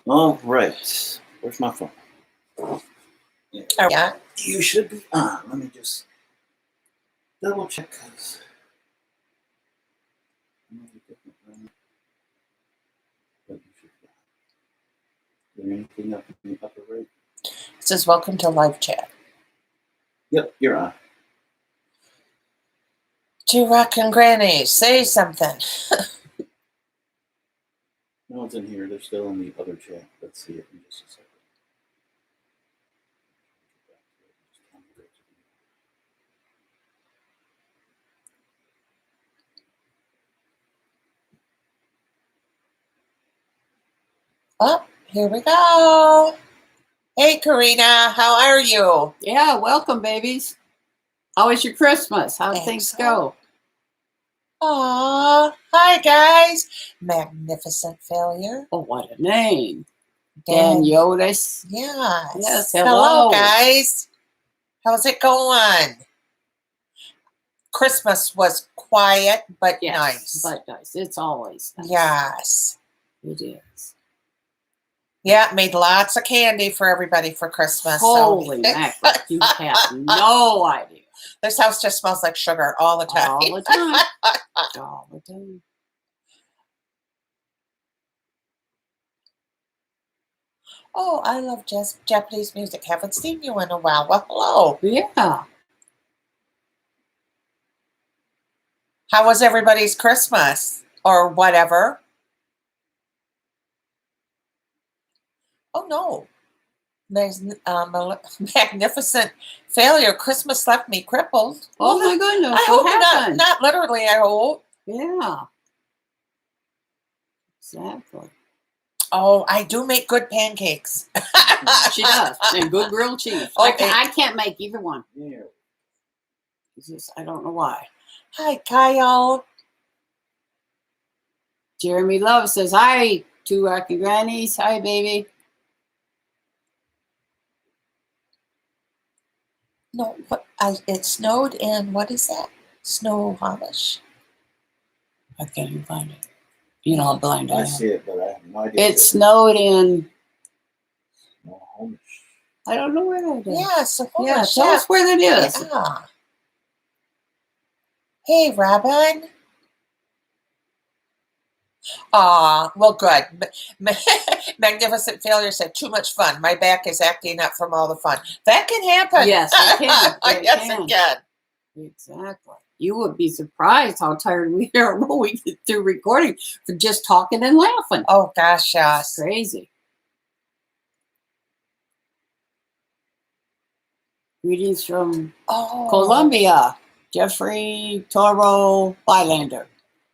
All right. Where's my phone? Yeah. Oh, yeah. You should be on. Let me just double check. Is there anything up in the upper right? It says, welcome to live chat. Yep, you're on. To Rocking Grannies, say something. No one's in here. They're still in the other chat. Let's see it in just a second. Oh, here we go. Hey, Karina, how are you? Yeah, welcome, babies. How was your Christmas? How'd things go? Aw, hi, guys. Magnificent Failure. Oh, what a name. Dan Yotis. Yes. Yes, Hello, guys. How's it going? Christmas was quiet, but Yes, nice. but nice. It's always nice. Yes. It is. Yeah, made lots of candy for everybody for Christmas. Holy mackerel. You have no idea. This house just smells like sugar all the time. All the time. All the time. Oh, I love Japanese music. Haven't seen you in a while. Well, hello. Yeah. How was everybody's Christmas? Or whatever? Oh, no. There's magnificent failure. Christmas left me crippled. Oh, my goodness. I What hope happened? not literally, I hope. Yeah. Exactly. Oh, I do make good pancakes. She does. And good grilled cheese. Okay. I can't make either one. Yeah. It's just, I don't know why. Hi, Kyle. Jeremy Love says, hi, to Rocking Grannies. Hi, baby. No, it snowed in, what is that? Snohomish. I can't even find it. You know, I'm blind. I see it, but I have no idea. It snowed in. Snohomish. I don't know where that is. Yeah, Snohomish. Yeah, tell us where that is. Yeah. Hey, Robin. Aw, well, good. Magnificent Failure said, too much fun. My back is acting up from all the fun. That can happen. Yes, it can. Yes, it can. Exactly. You would be surprised how tired we are when we get through recording for just talking and laughing. Oh, gosh, yes. Crazy. Greetings from Colombia. Jeffrey Toro Bylander.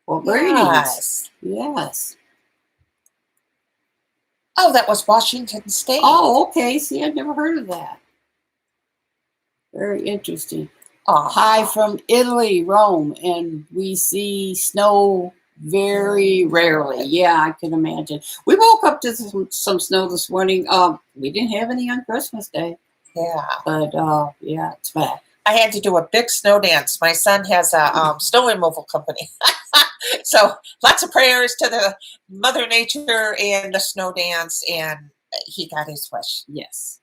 Well, greetings. Yes. Yes. Oh, that was Washington State. Oh, okay. See, I've never heard of that. Very interesting. Hi from Italy, Rome, and we see snow very rarely. Yeah, I can imagine. We woke up to some snow this morning. We didn't have any on Christmas Day. Yeah. But, yeah, it's bad. I had to do a big snow dance. My son has a snow removal company. So lots of prayers to the Mother Nature and the snow dance, and he got his wish. Yes.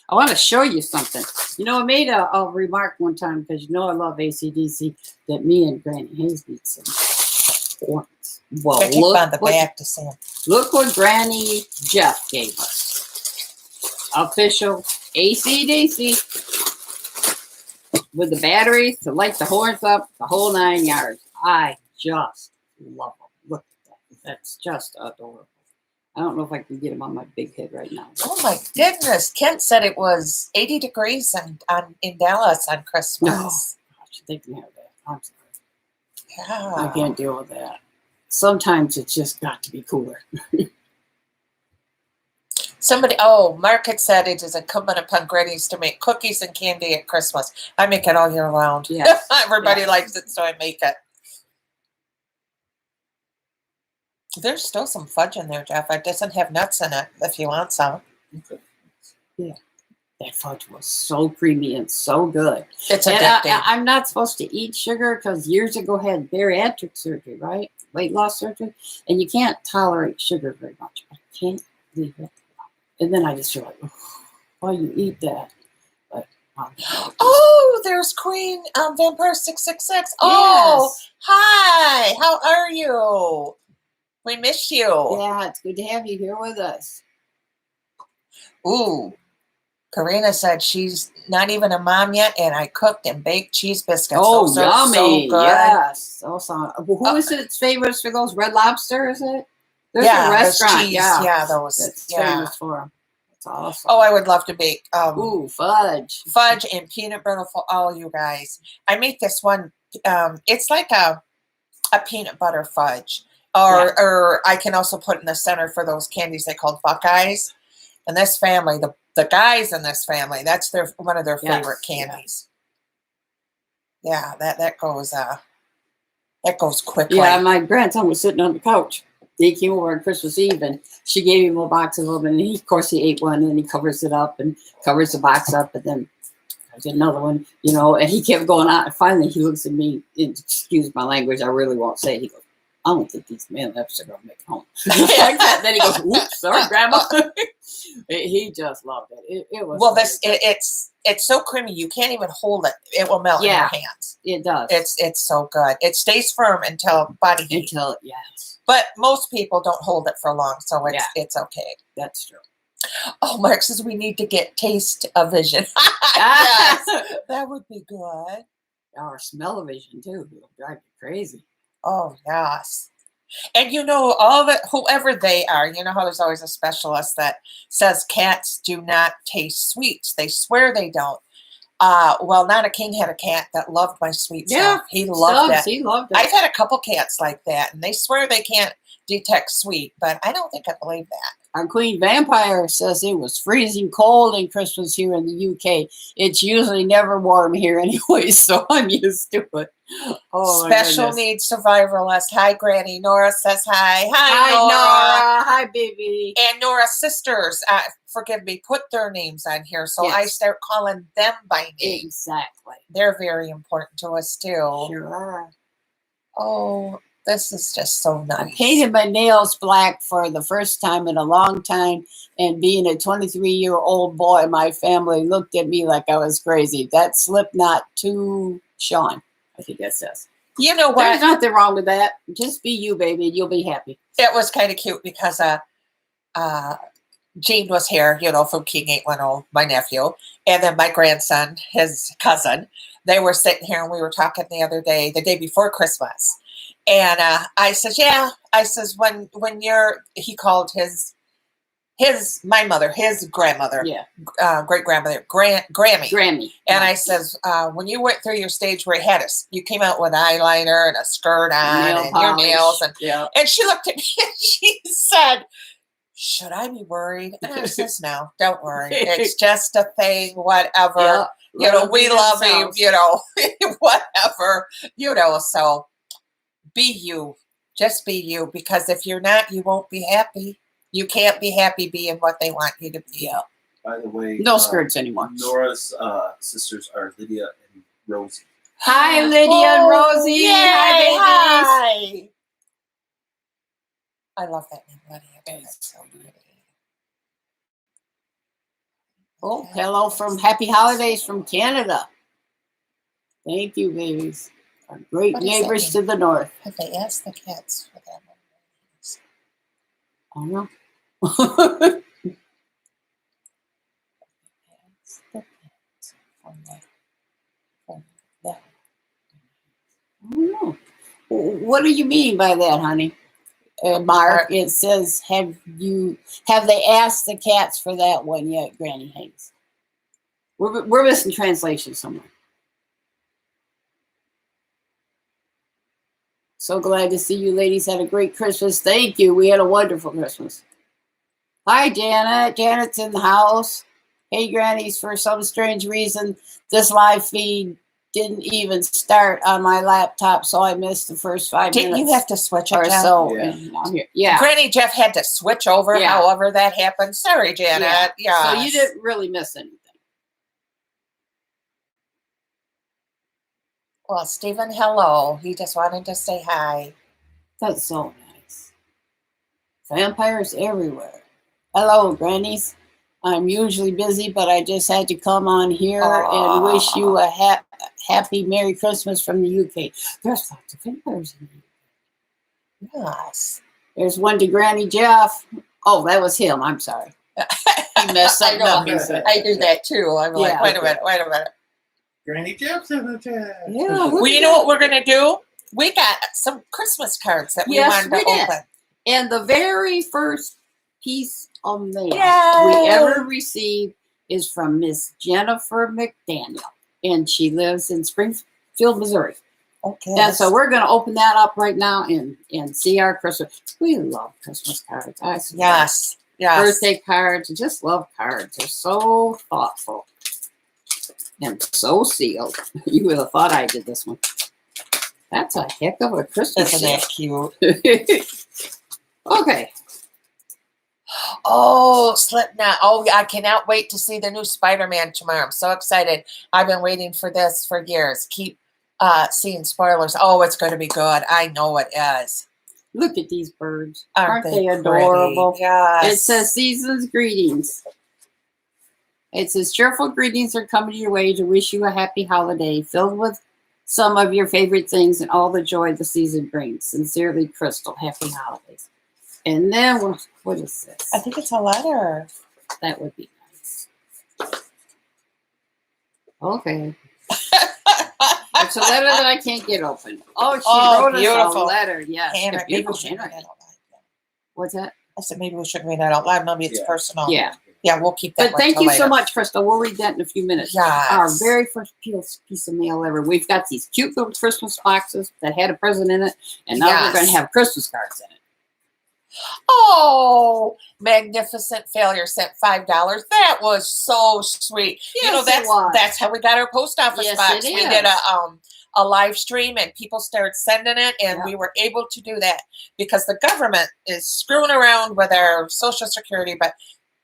I want to show you something. You know, I made a remark one time, because you know I love AC/DC, that me and Granny Hayes need some horns. Well, I keep on the back to see him. Look what Granny Jeff gave us. Official AC/DC with the batteries to light the horns up, the whole 9 yards. I just love them. Look at that. That's just adorable. I don't know if I can get them on my big head right now. Oh, my goodness. Kent said it was 80 degrees in Dallas on Christmas. No, gosh, they can have that. I'm sorry. Yeah. I can't deal with that. Sometimes it's just got to be cooler. Mark had said it is incumbent upon grannies to make cookies and candy at Christmas. I make it all year round. Yes. Everybody likes it, so I make it. There's still some fudge in there, Jeff. It doesn't have nuts in it if you want some. Okay. Yeah. That fudge was so creamy and so good. It's addicting. I'm not supposed to eat sugar because years ago I had bariatric surgery, right? Weight loss surgery. And you can't tolerate sugar very much. I can't leave it. And then I just feel like, why you eat that? But oh, there's Queen Vampire 666. Oh, yes. hi. How are you? We miss you. Yeah, it's good to have you here with us. Ooh, Karina said she's not even a mom yet, and I cooked and baked cheese biscuits. Oh, Those are yummy. so good. Yes. Also, who is its famous for those? Red Lobster, is it? There's Yeah, a those restaurant. cheese. Yeah, Yeah, those. that's Yeah. famous for them. That's awesome. Oh, I would love to bake. Ooh, fudge. Fudge and peanut butter for all you guys. I make this one. It's like a peanut butter fudge, or I can also put in the center for those candies they called Buckeyes. And this family, the guys in this family, that's one of their favorite candies. Yeah, that goes quickly. Yeah, my grandson was sitting on the couch. He came over on Christmas Eve, and she gave him a box of them, and of course he ate one, and he covers it up and covers the box up, and then I did another one, and he kept going on. And finally, he looks at me, and excuse my language, I really won't say it. He goes, I don't think these man lips are going to make it home. Just like that. Then he goes, oops, sorry, Grandma. He just loved it. It was. Well, it's so creamy, you can't even hold it. It will melt in your hands. It does. It's so good. It stays firm until body heat. Yes. But most people don't hold it for long, so it's okay. That's true. Oh, Mark says we need to get taste of vision. Yes, that would be good. Or smell of vision too. It'll drive you crazy. Oh, yes. And all of it, whoever they are, how there's always a specialist that says cats do not taste sweets. They swear they don't. Well, Nana King had a cat that loved my sweet stuff. He loved it. He loved it. I've had a couple cats like that, and they swear they can't detect sweet, but I don't think I believe that. Our Queen Vampire says it was freezing cold in Christmas here in the UK. It's usually never warm here anyway, so I'm used to it. Oh, Special needs survivalist. Hi, Granny. Nora says hi. Hi, Nora. Hi, baby. And Nora's sisters, forgive me, put their names on here, so I start calling them by name. Exactly. They're very important to us, too. Sure. Oh, this is just so nice. I painted my nails black for the first time in a long time, and being a 23-year-old boy, my family looked at me like I was crazy. That Slipknot to Sean, I think that says. You know what? There's nothing wrong with that. Just be you, baby, and you'll be happy. It was kind of cute because Gene was here, from King 810, my nephew, and then my grandson, his cousin. They were sitting here, and we were talking the day before Christmas. And I says, when he called my mother, his grandmother, great grandmother, Grammy. And I says, when you went through your stage where you came out with eyeliner and a skirt on and your nails, and she looked at me and she said, should I be worried? And I says, no, don't worry. It's just a thing, whatever. We love him, whatever, so. Be you. Just be you. Because if you're not, you won't be happy. You can't be happy being what they want you to be. Yeah. By the way, no skirts anymore. Nora's sisters are Lydia and Rosie. Hi, Lydia and Rosie. Yay, Hi, babies. Hi. I love that name, Lydia. That's so pretty. Oh, hello from Happy Holidays from Canada. Thank you, babies. Our great neighbors to the north. Have they asked the cats for them? I don't know. I don't know. What do you mean by that, honey? Mark, it says, have they asked the cats for that one yet, Granny Hanks? We're missing translation somewhere. So glad to see you ladies had a great Christmas. Thank you. We had a wonderful Christmas. Hi, Janet. Janet's in the house. Hey, Grannies. For some strange reason, this live feed didn't even start on my laptop, so I missed the first 5 minutes. Didn't you have to switch it or down? so? Yeah. And I'm here. Yeah. Granny Jeff had to switch over, however that happened. Sorry, Janet. Yeah. So you didn't really miss anything. Well, Stephen, hello. He just wanted to say hi. That's so nice. Vampires everywhere. Hello, Grannies. I'm usually busy, but I just had to come on here and wish you a happy Merry Christmas from the UK. There's lots of vampires in the UK. Yes. There's one to Granny Jeff. Oh, that was him. I'm sorry. He messed something up. He said. I do that too. I'm like, Yeah. wait a minute. Granny Jeff's in the chat. Yeah. Well, you know what we're going to do? We got some Christmas cards that we wanted to open. And the very first piece of mail Yay! we ever received is from Miss Jennifer McDaniel. And she lives in Springfield, Missouri. Okay. And so we're going to open that up right now and see our Christmas. We love Christmas cards. I swear. Yes. Yes. Birthday cards. I just love cards. They're so thoughtful and so sealed. You would have thought I did this one. That's a heck of a Christmas. Isn't that cute? Okay. Oh, Slipknot. Oh, I cannot wait to see the new Spider-Man tomorrow. I'm so excited. I've been waiting for this for years. Keep seeing spoilers. Oh, it's going to be good. I know it is. Look at these birds. Aren't they adorable? Yes. It says season's greetings. It says cheerful greetings are coming your way to wish you a happy holiday filled with some of your favorite things and all the joy the season brings. Sincerely, Crystal. Happy holidays. And then what is this? I think it's a letter. That would be nice. Okay. It's a letter that I can't get open. Oh, she wrote us a letter. Yes. Maybe we Beautiful shouldn't read handwriting. that out loud. What's that? I said maybe we shouldn't read that out loud. Maybe it's personal. Yeah. Yeah, we'll keep that. But thank you so much, Crystal. We'll read that in a few minutes. Yes. Our very first piece of mail ever. We've got these cute little Christmas boxes that had a present in it, and now we're going to have Christmas cards in it. Oh, Magnificent Failure sent $5. That was so sweet. Yes, that's how we got our post office Yes, box. it We is. did a live stream and people started sending it, and we were able to do that because the government is screwing around with our Social Security, but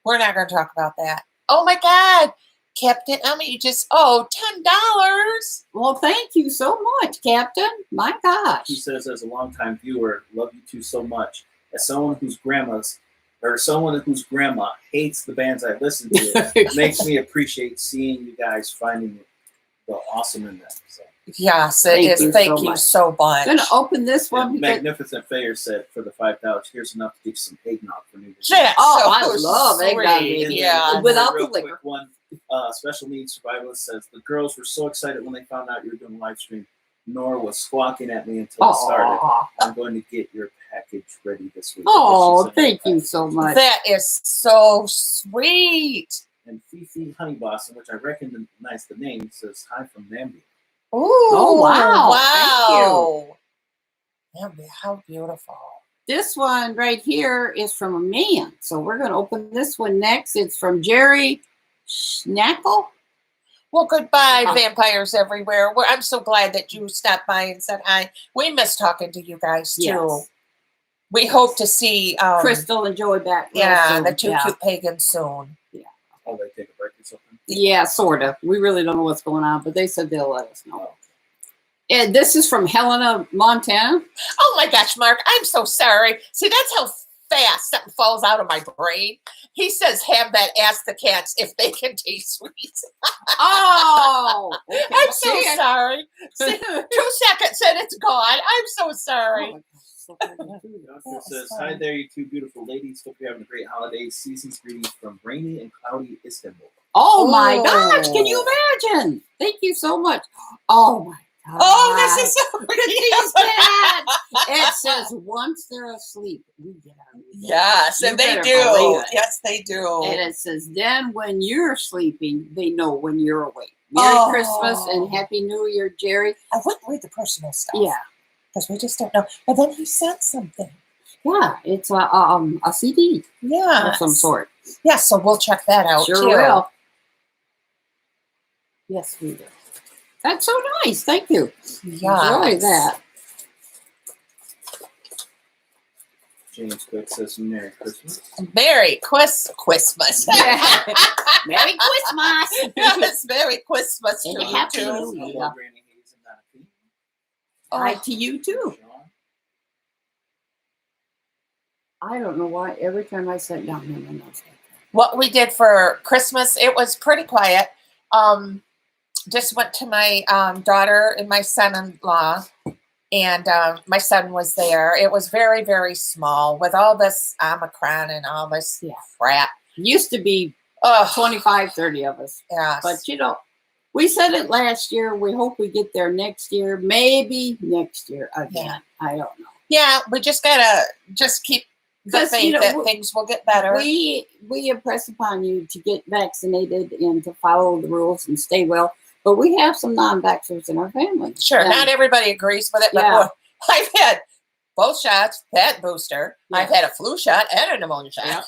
we're not going to talk about that. Oh my God, Captain Emmy, you just $10. Well, thank you so much, Captain. My gosh. He says, as a longtime viewer, love you two so much. As someone whose grandma hates the bands I listen to, it makes me appreciate seeing you guys finding the awesome in them. So. Yes, it is. Thank you so much. I'm going to open this one. Magnificent Fair said for the $5, here's enough to get some eggnog for New Year's. I love eggnog. Yeah. Without the liquor. Quick one, Special Needs Survivalist says, the girls were so excited when they found out you were doing a live stream. Nora was squawking at me until it started. I'm going to get your package ready this week. Oh, thank you so much. That is so sweet. And Fifi Honeyblossom, which I recognize the name, says, hi from Namibia. Ooh, oh, wow. Wow. Thank you. How beautiful. This one right here is from a man. So we're going to open this one next. It's from Jerry Schnackle. Well, goodbye, vampires everywhere. I'm so glad that you stopped by and said hi. We miss talking to you guys, too. Yes. We hope to see Crystal and Joey back. Yeah, the two cute pagans soon. Yeah. Oh, they take a break or something? Yeah, sort of. We really don't know what's going on, but they said they'll let us know. And this is from Helena, Montana. Oh, my gosh, Mark. I'm so sorry. See, that's how fast something falls out of my brain. He says, have that ask the cats if they can taste sweets. Oh, okay. I'm so sorry. 2 seconds and it's gone. I'm so sorry. Doctor says, hi there, you two beautiful ladies. Hope you're having a great holiday. Season's greetings from rainy and cloudy Istanbul. Oh my gosh, can you imagine? Thank you so much. Oh my God. Oh, this is so cute. It says, once they're asleep, we get our results. Yes, and they do. Yes, they do. And it says, then when you're sleeping, they know when you're awake. Merry Christmas and Happy New Year, Jerry. I wouldn't read the personal stuff. Yeah. Because we just don't know. But then he sent something. Yeah, it's a CD. Yeah. Of some sort. Yeah, so we'll check that out, Sure too. will. Yes, we will. That's so nice. Thank you. Yeah. Enjoy that. James Quick says, Merry Christmas. Merry Christmas. Yeah. Merry Christmas. Yes, Merry Christmas And to you, Happy too. New Year. Hello, Granny Hayes and Donathy. Hi to you, too. Sean. I don't know why. Every time I sat down, my nose got What we did for Christmas, it was pretty quiet. Just went to my daughter and my son-in-law, and my son was there. It was very, very small with all this Omicron and all this crap. Used to be 25, 30 of us. Yes. But, we said it last year. We hope we get there next year. Maybe next year again. Yeah. I don't know. Yeah, we just got to just keep the faith that things will get better. We impress upon you to get vaccinated and to follow the rules and stay well. But we have some non-vaxxers in our family. Sure, not everybody agrees with it, but I've had both shots, that booster. Yeah. I've had a flu shot and a pneumonia shot. Yep.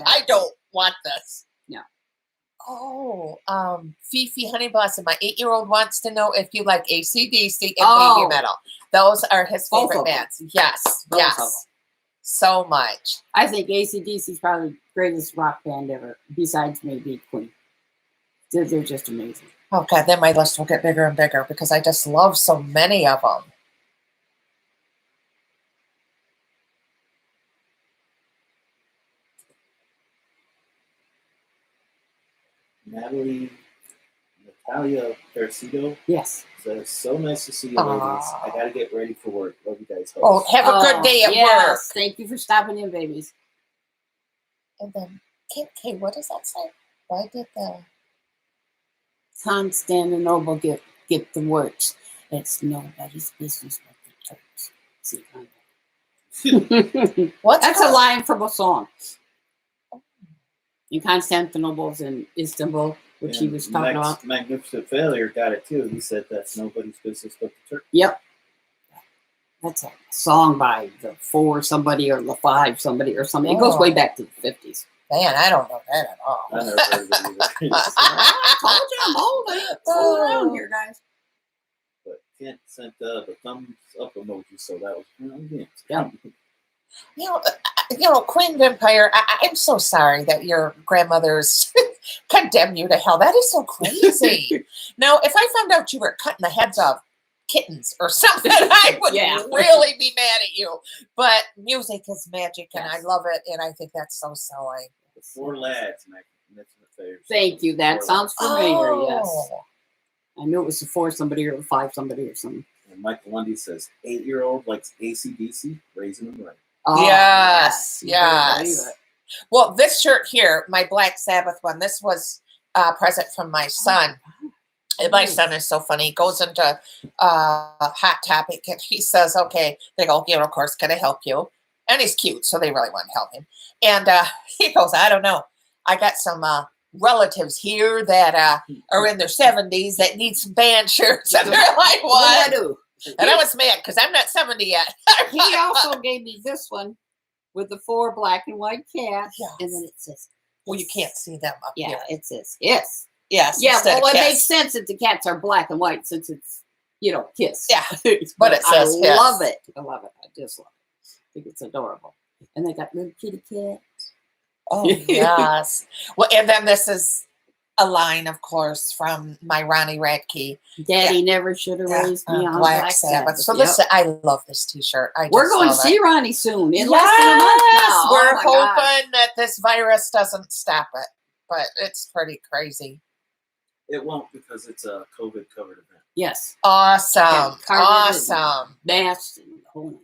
I don't want this. No. Oh, Fifi Honey Blossom, my 8-year-old wants to know if you like AC/DC and Baby Metal. Those are his favorite bands. Yes, yes. So much. I think AC/DC is probably the greatest rock band ever, besides maybe Queen. They're just amazing. Oh, God, then my list will get bigger and bigger because I just love so many of them. Natalia Percido. Yes. Says, so nice to see you, ladies. I got to get ready for work. Love you guys. Oh, have a good day at work. Thank you for stopping in, babies. And then, Kate, what does that say? Why did the Constantinople get the works? It's nobody's business but the Turks. That's a line from a song. In Constantinople's in Istanbul, which he was talking about. Magnificent Failure got it too. He said that's nobody's business but the Turks. Yep. That's a song by the Four somebody or the Five somebody or something. It goes way back to the 50s. Man, I don't know that at all. I never heard of it either. I told you I'm old. I ain't fooling around here, guys. But Kent sent the thumbs up emoji, so that was yeah. You know, Queen Vampire, I'm so sorry that your grandmother's condemned you to hell. That is so crazy. Now, if I found out you were cutting the heads of kittens or something, I would really be mad at you. But music is magic, and I love it, and I think that's so silly. The Four Lads, Magnificent Failure. Thank you. That sounds familiar, yes. I knew it was the Four somebody or the Five somebody or something. And Michael Lundy says, 8-year-old likes AC/DC, raising them right. Oh, yes. Well, this shirt here, my Black Sabbath one, this was a present from my son. And my son is so funny. He goes into Hot Topic and he says, okay, they go, of course, can I help you? And he's cute, so they really want to help him. And he goes, I don't know. I got some relatives here that are in their 70s that need some band shirts. And they're like, what? do I do? And I was mad because I'm not 70 yet. He also gave me this one with the 4 black and white cats. Yes. And then it says, well, you can't see them up here. Yeah, it says, yes. Yes. Yeah, well, it makes sense that the cats are black and white since it's, Kiss. Yeah. But it says I love it. I love it. I just love it. I think it's adorable. And they got little kitty cats. Oh, yes. Well, and then this is a line, of course, from my Ronnie Radke. Daddy never should have raised me on Black Sabbath. So I love this T-shirt. We're going to see Ronnie soon. In less than a month now. We're hoping that this virus doesn't stop it, but it's pretty crazy. It won't because it's a COVID covered event. Yes. Awesome. Awesome. Masks and the whole.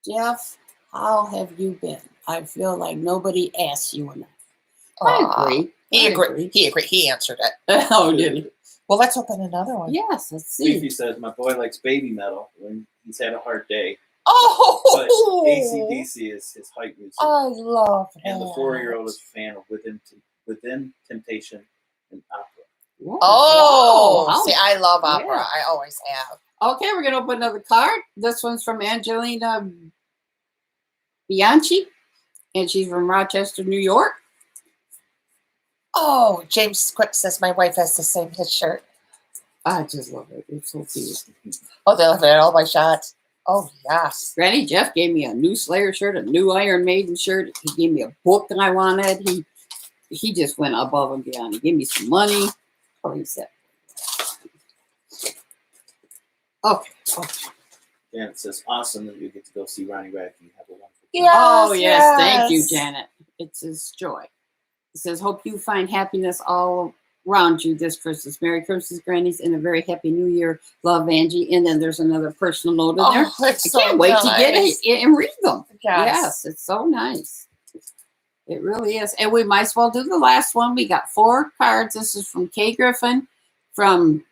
Jeff, how have you been? I feel like nobody asks you enough. I agree. He agreed. He answered it. Oh, did he? Well, let's open another one. Yes, let's see. Fifi says, my boy likes baby metal when he's had a hard day. Oh! But AC/DC is his hype music. I love that. And the 4-year-old is a fan of Within Temptation and opera. Oh! See, I love opera. Yeah. I always have. Okay, we're going to open another card. This one's from Angelina Bianchi, and she's from Rochester, New York. Oh, James Quick says my wife has the same his shirt. I just love it. It's so cute. Oh, they love it. All my shots. Oh, yes. Granny Jeff gave me a new Slayer shirt, a new Iron Maiden shirt. He gave me a book that I wanted. He just went above and beyond. He gave me some money. Oh, he said. Okay. Janet says, awesome that you get to go see Ronnie Radke. Have a wonderful day. Yes, Oh, yes. Thank you, yes. Janet. It's his joy. It says, hope you find happiness all around you this Christmas. Merry Christmas, Grannies, and a very happy New Year. Love, Angie. And then there's another personal note in there. Oh, it's I so can't wait to get nice. it and read them. Yes. It's so nice. It really is. And we might as well do the last one. We got 4 cards. This is from Kay Griffin from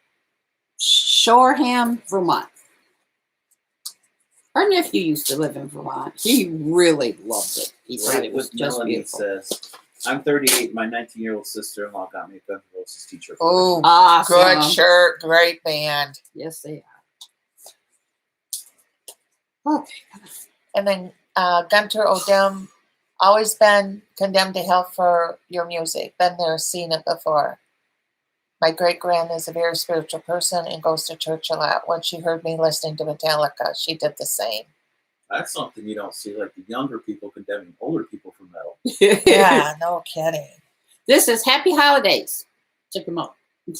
Shoreham, Vermont. Her nephew used to live in Vermont. He really loved it. He said it was just Melanie beautiful. says, I'm 38. My 19-year-old sister-in-law got me a Guns N' Roses t-shirt. Oh, Awesome. good shirt. Great band. Yes, they are. Okay. And then Gunter Odem, always been condemned to hell for your music. Been there, seen it before. My great-grand is a very spiritual person and goes to church a lot. When she heard me listening to Metallica, she did the same. That's something you don't see, like the younger people condemning older people for metal. Yeah, no kidding. This is Happy Holidays. Check them out.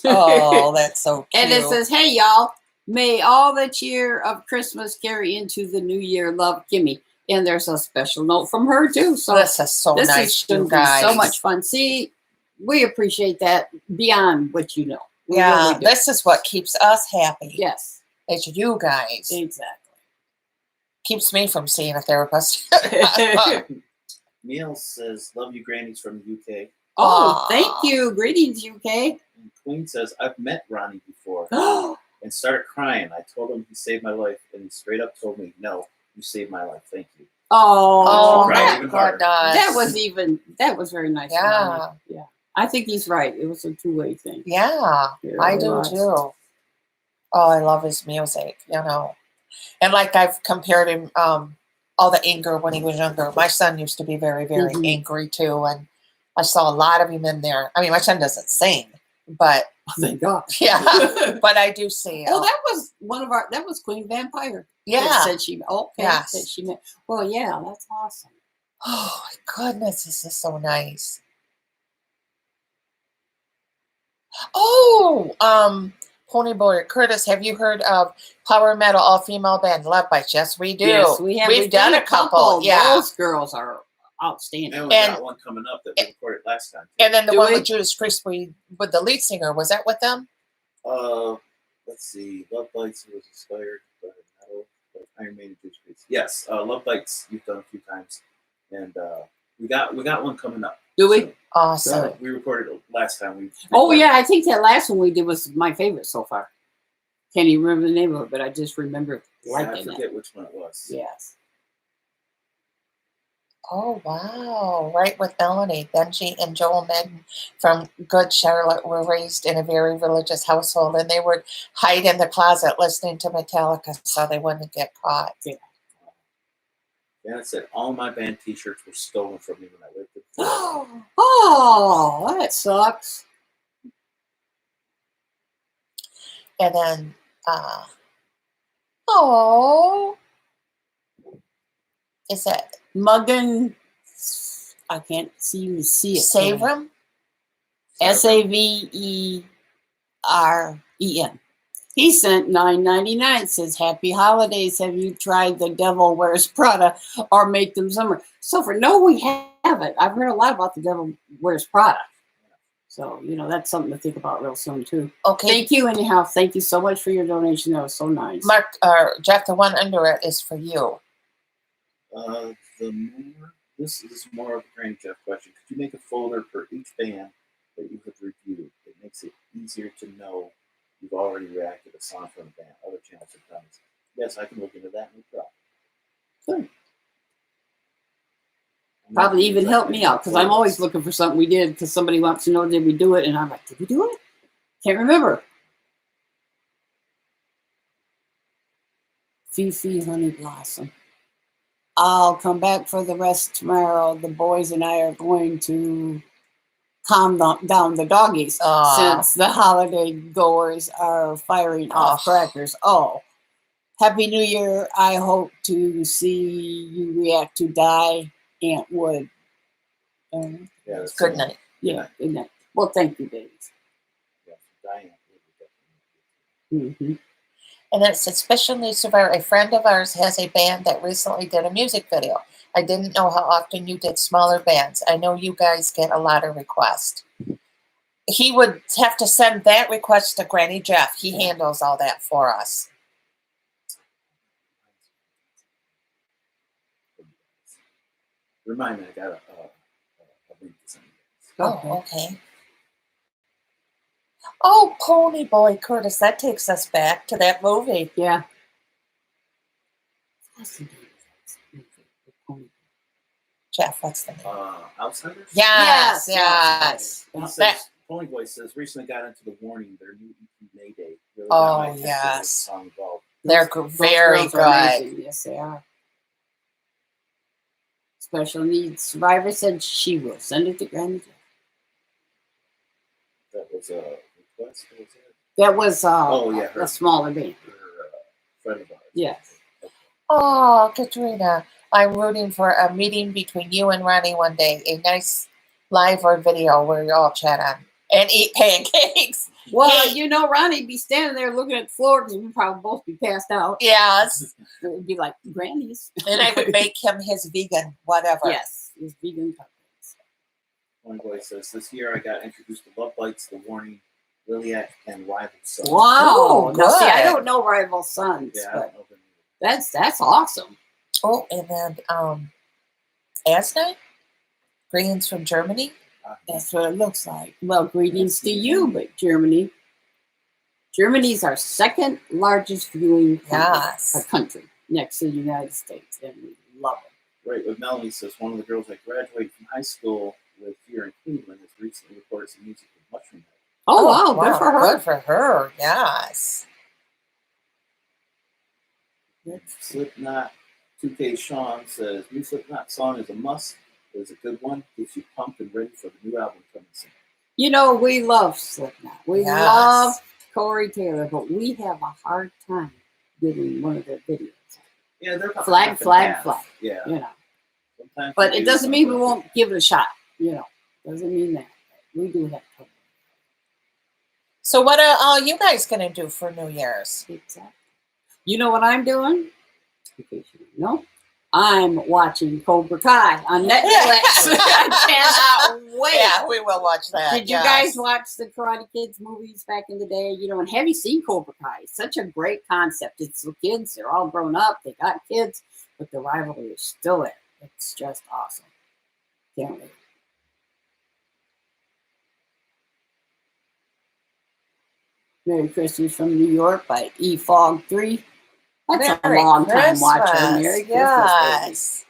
Oh, that's so cute. And it says, hey, y'all, may all the cheer of Christmas carry into the new year. Love, Kimmy. And there's a special note from her, too. So this is so this nice, is going you to be guys. so much fun. See, we appreciate that beyond what you know. We Yeah, really do. this is what keeps us happy. Yes, It's you guys. exactly. Keeps me from seeing a therapist. Neil says, love you, Grannies from the UK. Oh, Aw. thank you. Greetings, UK. And Queen says, I've met Ronnie before Oh, and started crying. I told him he saved my life, and he straight up told me, no, you saved my life. Thank you. Oh, Right, my even harder. goodness. that was very nice. Yeah. Ronnie. Yeah. I think he's right. It was a two-way thing. Yeah, It I really do was. too. Oh, I love his music, you know. And like I've compared him, all the anger when he was younger. My son used to be very, very Mhm. angry too. And I saw a lot of him in there. I mean, my son doesn't sing, but Oh, thank God. yeah, but I do see it. Oh, that was Queen Vampire. Yeah. That said she, okay. Yes. That she met. Well, yeah, that's awesome. Oh, my goodness, this is so nice. Oh, Ponyboy Curtis, have you heard of Power Metal all-female band Love Bites? Yes, we do. Yes, we have. We've done a couple. Yeah. Those girls are outstanding. And we got one coming up that we recorded last time. And then the Do one we? with Judas Priest with the lead singer, was that with them? Let's see. Love Bites was inspired by metal, by Iron Maiden, Judas Priest. Yes, Love Bites you've done a few times, and we got one coming up. Do we? So, Awesome. we recorded it last time. Oh, yeah, I think that last one we did was my favorite so far. Can't even remember the name of it, but I just remember I liking forget it. which one it was. Yes. Oh, wow. Right with Melanie. Benji and Joel Madden from Good Charlotte were raised in a very religious household, and they would hide in the closet listening to Metallica so they wouldn't get caught. Janet said all my band T-shirts were stolen from me when I lived in Florida. Oh, that sucks. And then, oh, is that Muggin, I can't seem to see it. Savram? Saveren. He sent $9.99. Says, "Happy holidays. Have you tried the Devil Wears Prada or Make Them Summer?" So for no, we haven't. I've heard a lot about the Devil Wears Prada. So that's something to think about real soon too. Okay. Thank you anyhow. Thank you so much for your donation. That was so nice. Mark, Jeff, the one under it is for you. This is more of a Granny Jeff question. Could you make a folder for each band that you have reviewed? It makes it easier to know you've already reacted to a song from a band. Other channels have done this. Yes, I can look into that. No problem. Good. Probably even help me out because I'm always looking for something we did because somebody wants to know, did we do it? And I'm like, did we do it? Can't remember. Fifi Honey Blossom. I'll come back for the rest tomorrow. The boys and I are going to calm down the doggies since the holiday goers are firing off crackers. Oh, Happy New Year. I hope to see you react to Die Aunt Wood. Yeah, Good night. Yeah, good night. Well, thank you, babies. Yeah, Diane. Mm-hmm. And then it says, Special Needs Survivor. A friend of ours has a band that recently did a music video. I didn't know how often you did smaller bands. I know you guys get a lot of requests. He would have to send that request to Granny Jeff. He handles all that for us. Remind me, I got a link to something. Oh, okay. Oh, Pony Boy Curtis. That takes us back to that movie. Yeah. Jeff, what's the name? Outsiders? Yes, Yes, yes. He Yes. says, Pony Boy says, recently got into the Warning, their new EP Mayday. Really Oh, got my attention with the yes. song involved. They're Those very girls are good. amazing. Yes, they are. Special Needs Survivor said she will send it to Granny Jeff. That was a request, or was it? That was her. a smaller band. Her friend of ours. Yes. Oh, Katrina, I'm rooting for a meeting between you and Ronnie one day. A nice live or video where you all chat on and eat pancakes. Well, Hey. you know, Ronnie'd be standing there looking at the floor because we'd probably both be passed out. Yes. It would be like, Granny's. And I would make him his vegan, whatever. Yes, his vegan cupcakes. Pony Boy says, this year I got introduced to Love Bites, The Warning, Liliac, and Rival Sons. Wow. Ooh, Now, see, I good. don't know Rival Sons, Yeah, I but don't know them either. that's awesome. Oh, and then Asna, greetings from Germany. That's what it looks like. Well, greetings to you, but Germany's our second largest viewing Yes. country next to the United States, and we love it. Right, with Melanie says, one of the girls I graduated from high school with here in Cleveland has recently recorded some music with Mushroom Head. Oh, wow, good for her. Good for her, yes. Slipknot 2K Sean says, new Slipknot song is a must. It is a good one. Gets you pumped and ready for the new album coming soon. You know, we love Slipknot. We Yes. love Corey Taylor, but we have a hard time getting one of their videos. Yeah, they're about Flag, half and flag, half. flag. Yeah. You know, Sometimes but we it do, doesn't mean we sometimes won't give it a shot. You know, doesn't mean that. We do have to. So what are all you guys going to do for New Year's? Exactly. You know what I'm doing? No, I'm watching Cobra Kai on Netflix. I cannot wait. Yeah, we will watch that. Did you guys watch the Karate Kids movies back in the day? You know, and have you seen Cobra Kai? It's such a great concept. It's the kids, they're all grown up, they got kids, but the rivalry is still there. It's just awesome. Can't wait. Merry Christmas from New York by E Fog 3. That's Merry a long time watcher. Christmas. Merry Christmas, baby. Yes.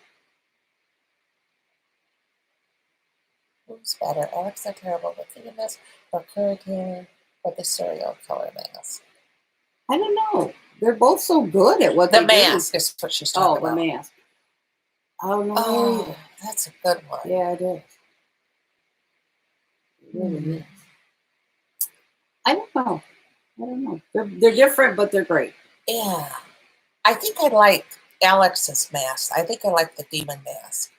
Who's better, Alexa Terrible with the mask or Curry Taylor with the cereal color mask? I don't know. They're both so good at what The they mask is what she's do. talking Oh, about. the mask. Oh, no. Oh, that's a good one. Yeah, it is. It really is. I don't know. They're different, but they're great. Yeah. I think I like Alex's mask. I think I like the demon mask.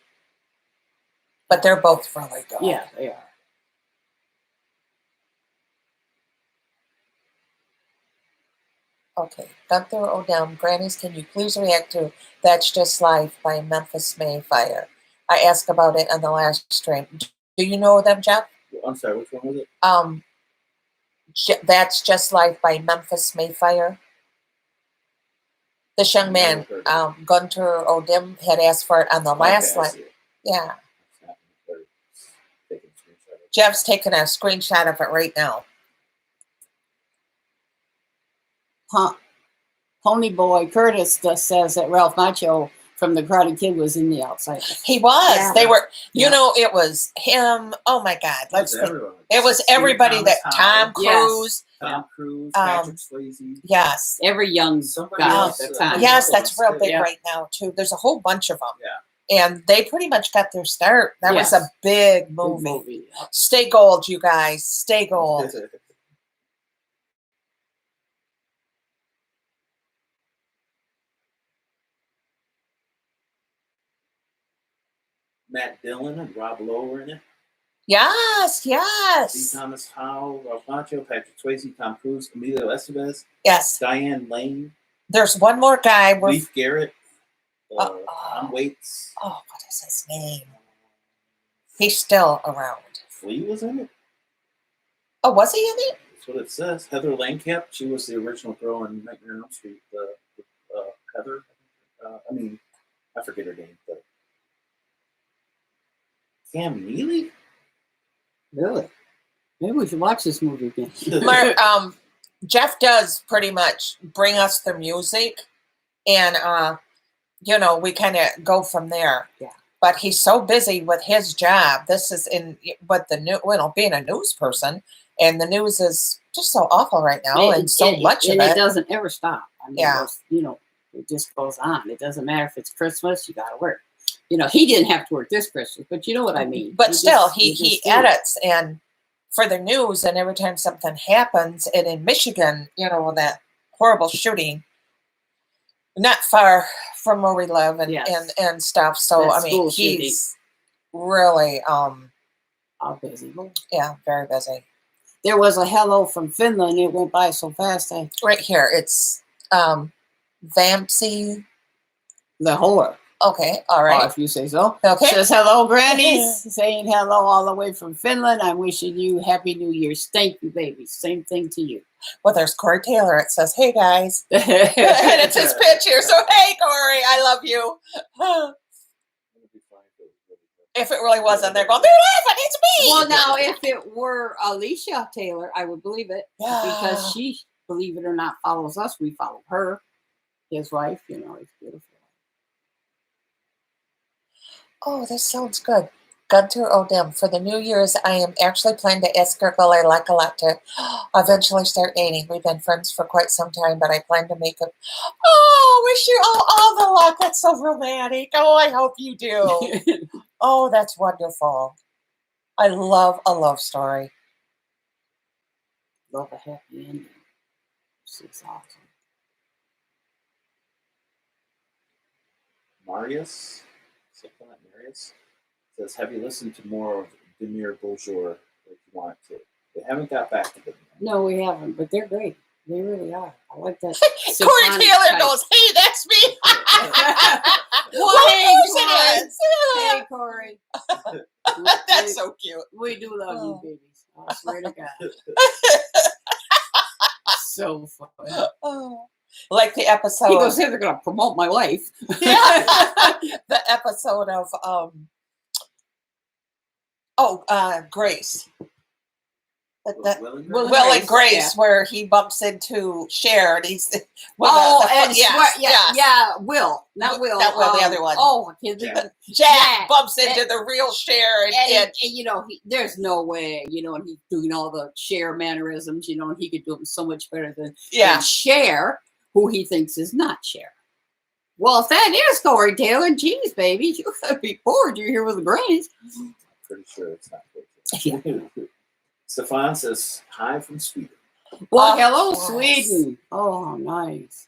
But they're both really good. Yeah, they are. Okay. Gunther O'Dowd, Grannies, can you please react to That's Just Life by Memphis Mayfire? I asked about it on the last stream. Do you know them, Jeff? I'm sorry, which one was it? That's Just Life by Memphis Mayfire. This young man, Gunter O'Dim, had asked for it on the last I line. see it. Yeah. Taking a screenshot of it. Jeff's taking a screenshot of it right now. Pony Boy Curtis says that Ralph Macchio from the Karate Kid was in The Outsiders. He was. Yeah. They were, you Yeah. know, it was him. Oh my God. Let's think. everyone. It was everybody that Tom Yes. Cruise. Tom Cruise, Patrick Swayze. Yes. Every young Somebody guy else, at the time. Yes, that's real big Yeah. right now, too. There's a whole bunch of them. Yeah. And they pretty much got their start. That was Yes. a big Good movie. movie. Stay gold, you guys. Stay gold. Matt Dillon and Rob Lowe were in it. Yes, C. yes. Thomas Howell, Ralph Macchio, Patrick Swayze, Tom Cruise, Emilio Estevez, Yes. Diane Lane, There's one more guy. Leif Garrett, Tom oh, Waits. what is his name? He's still around. Flea was in it. Oh, was he in it? That's what it says. Heather Langkamp. She was the original girl in Nightmare on Elm Street. Heather. I forget her name, but Cam Neely. Really? Maybe we should watch this movie again. Jeff does pretty much bring us the music, and we kind of go from there. Yeah. But he's so busy with his job. This is being a news person, and the news is just so awful right now, and much of it. It doesn't ever stop. I mean, yeah. It just goes on. It doesn't matter if it's Christmas, you got to work. He didn't have to work this Christmas, but you know what I mean. But he edits and for the news, and every time something happens, and in Michigan, that horrible shooting, not far from where we live, and stuff. So he's really busy. Yeah, very busy. There was a hello from Finland. It went by so fast. Right here, it's Vampsy. The whore. Okay, all right. If you say so. Okay. Says hello, grannies. Saying hello all the way from Finland. I'm wishing you Happy New Year's. Thank you, baby. Same thing to you. Well, there's Corey Taylor. It says, hey, guys. And it's his picture. So, hey, Corey, I love you. If it really wasn't, they're going, they're laughing. It's me. Well, now, if it were Alicia Taylor, I would believe it. Yeah. Because she, believe it or not, follows us. We follow her. His wife, it's beautiful. Oh, this sounds good. Gunter O'Dim. For the New Year's, I am actually planning to ask a girl I like a lot to eventually start dating. We've been friends for quite some time, but I plan to make it. Oh, wish you all the luck. That's so romantic. Oh, I hope you do. Oh, that's wonderful. I love a love story. Love a happy ending. It's awesome. Marius says, have you listened to more of Demir Bonjour like you want to? They haven't got back to them. No, we haven't, but they're great. They really are. I like that. Corey Taylor goes, hey, that's me. Well, hey, it is. Hey, Corey. That's so cute. We do love you, babies. I swear to God. So funny. Like the episode. He goes, hey, they're going to promote my life. Yeah. The episode of Grace. Will and Grace, where he bumps into Cher, and he's Will, not Will, the other one. Oh, Jack bumps into the real Cher, and there's no way, and he's doing all the Cher mannerisms, and he could do them so much better than Cher, who he thinks is not Cher. Well, if that is Corey Taylor, geez, baby, you're gonna be bored. You're here with the Grannies. I'm pretty sure it's not Corey Taylor. Stefan says, hi from Sweden. Well, hello, Sweden. Oh, nice.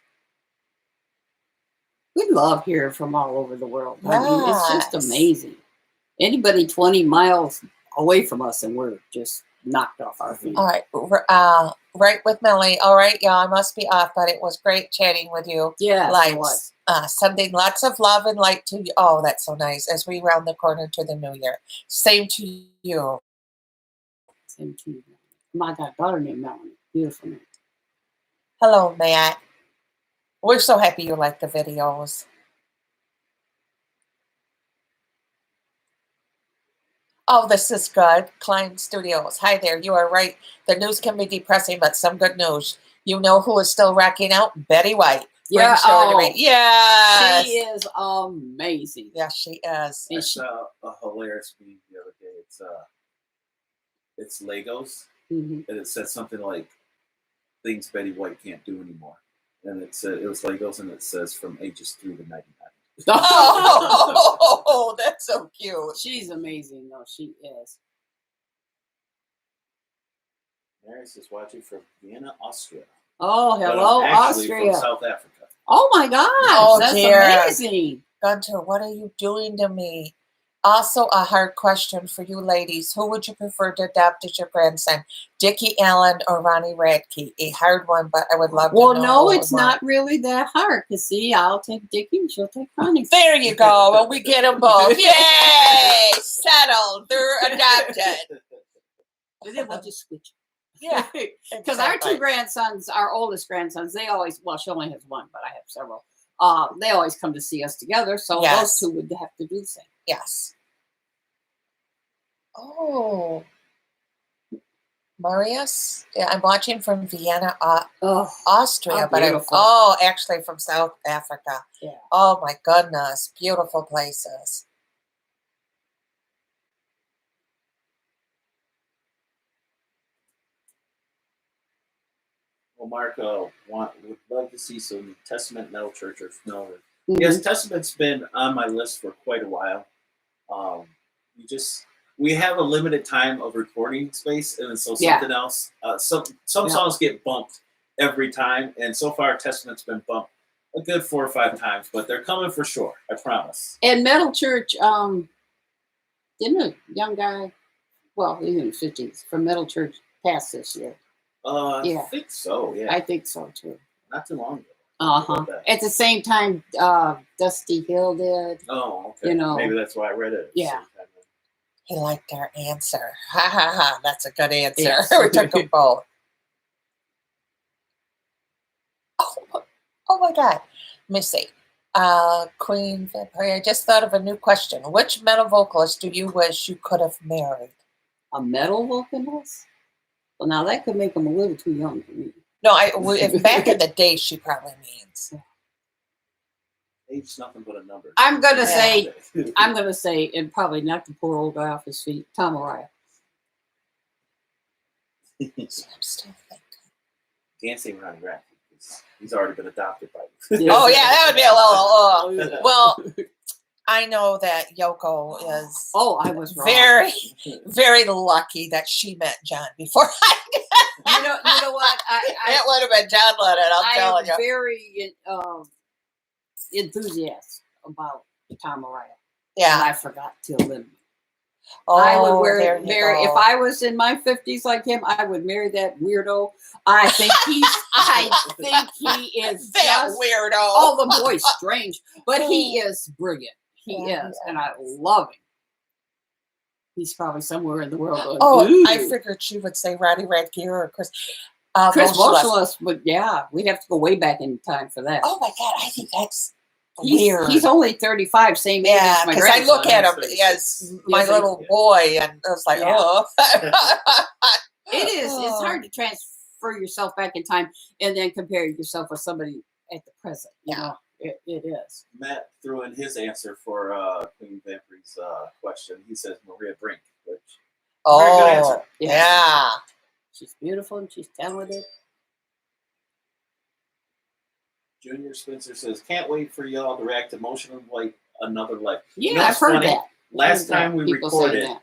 We love hearing from all over the world. Yes. I mean, it's just amazing. Anybody 20 miles away from us, and we're just knocked off our feet. All right. Right with Melanie. All right, y'all, I must be off, but it was great chatting with you. Yeah, sending lots of love and light to you. Oh, that's so nice. As we round the corner to the new year. Same to you. Same to you. My God, daughter named Melanie. Beautiful name. Hello, Matt. We're so happy you like the videos. Oh, this is good. Klein Studios. Hi there. You are right. The news can be depressing, but some good news. You know who is still rocking out? Betty White. Yeah. Yes. She is amazing. Yes, she is. I saw a hilarious meme the other day. It's Legos, and it said something like things Betty White can't do anymore. And it was Legos, and it says from ages 3 to 99. Oh, that's so cute. She's amazing, though. She is. Maris is watching from Vienna, Austria. Oh, hello, Austria. From South Africa. Oh, my God. Oh, that's dear. amazing. Gunter, what are you doing to me? Also, a hard question for you ladies. Who would you prefer to adopt as your grandson? Dickie Allen or Ronnie Radke? A hard one, but I would love to know. Well, no, who it's would want. not really that hard. Because, see, I'll take Dickie and she'll take Connie. There you go. Well, we get them both. Yay! Settled. They're adopted. And then we'll just switch. Yeah. Because our two exactly. grandsons, our oldest grandsons, they always, well, she only has one, but I have several. They always come to see us together. So Yes. those two would have to do the same. Yes. Oh. Marius? Yeah, I'm watching from Vienna, Oh, Austria, how but beautiful. actually from South Africa. yeah. Oh my goodness, beautiful places. Well, Mark, would love to see some New Testament metal church or no. Mhm. Yes, Testament's been on my list for quite a while. Um, we have a limited time of recording space, and so Yeah. something else. Some Yeah. songs get bumped every time, and so far Testament's been bumped a good 4 or 5 times, but they're coming for sure. I promise. And Metal Church, didn't a young guy, well, he's in his 50s, from Metal Church pass this year? Yeah. I think so. Yeah, I think so too. not too long ago. Uh-huh. At the same time, Dusty Hill did. Oh, okay. You know. Maybe that's why I read it. Yeah. He liked our answer. Ha ha ha. That's a good answer. Yes. We took them both. Oh my God. Let me see. Queen Vampire, I just thought of a new question. Which metal vocalist do you wish you could have married? A metal vocalist? Well, now that could make him a little too young for me. No, if back in the day, she probably means. Age's nothing but a number. I'm gonna Yeah. say, and probably knock the poor old guy off his feet, Tom Araya. I'm still thinking. Dancing around Rat. He's already been adopted by you. Yeah. Oh yeah, that would be a little. Yeah. Well, I know that Yoko is Oh, I was wrong. very, very lucky that she met John before I did. You know what? It would have been John Lennon. I'm telling I am you. very enthusiastic about Tom Araya. And Yeah. I forgot to limit. Oh, I would there you marry go. if I was in my 50s like him. I would marry that weirdo. I think he is that just weirdo. oh, the boy's strange, but he is brilliant. He Yeah, is, and I love him. He's probably somewhere in the world. Going, Oh, "Ooh." I figured she would say Roddy Radke or Chris. Chris Motionless. Motionless, but yeah, we'd have to go way back in time for that. Oh my God, I think that's weird. He's only 35, same age Yeah, as my because I look at him grandson. as my Yes, little boy, and I was like, Yeah. oh. It is. It's hard to transfer yourself back in time and then compare yourself with somebody at the present. You Yeah. know, it is. Matt threw in his answer for Queen Vampire's question. He says Maria Brink, which very good answer. Oh, yeah. She's beautiful and she's talented. Junior Spencer says, can't wait for y'all to react to Motion like Another Life. Yeah, You know I've what's heard funny? that. Last Heard that. time we People saying recorded, that.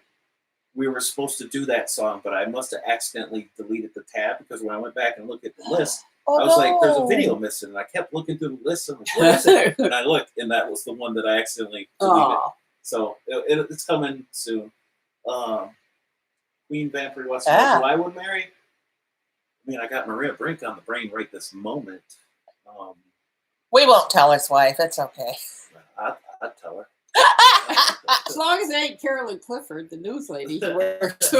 we were supposed to do that song, but I must have accidentally deleted the tab because when I went back and looked at the list, Oh, I was like, there's a no. video missing. And I kept looking through the list. And like, where is it? And I looked, and that was the one that I accidentally deleted. Oh, So it's coming soon. Queen Vampire wants to Yeah. know who I would marry. I mean, I got Maria Brink on the brain right this moment. We won't tell his wife. It's okay. I'd tell her. as long as it ain't Carolyn Clifford, the news lady, who works-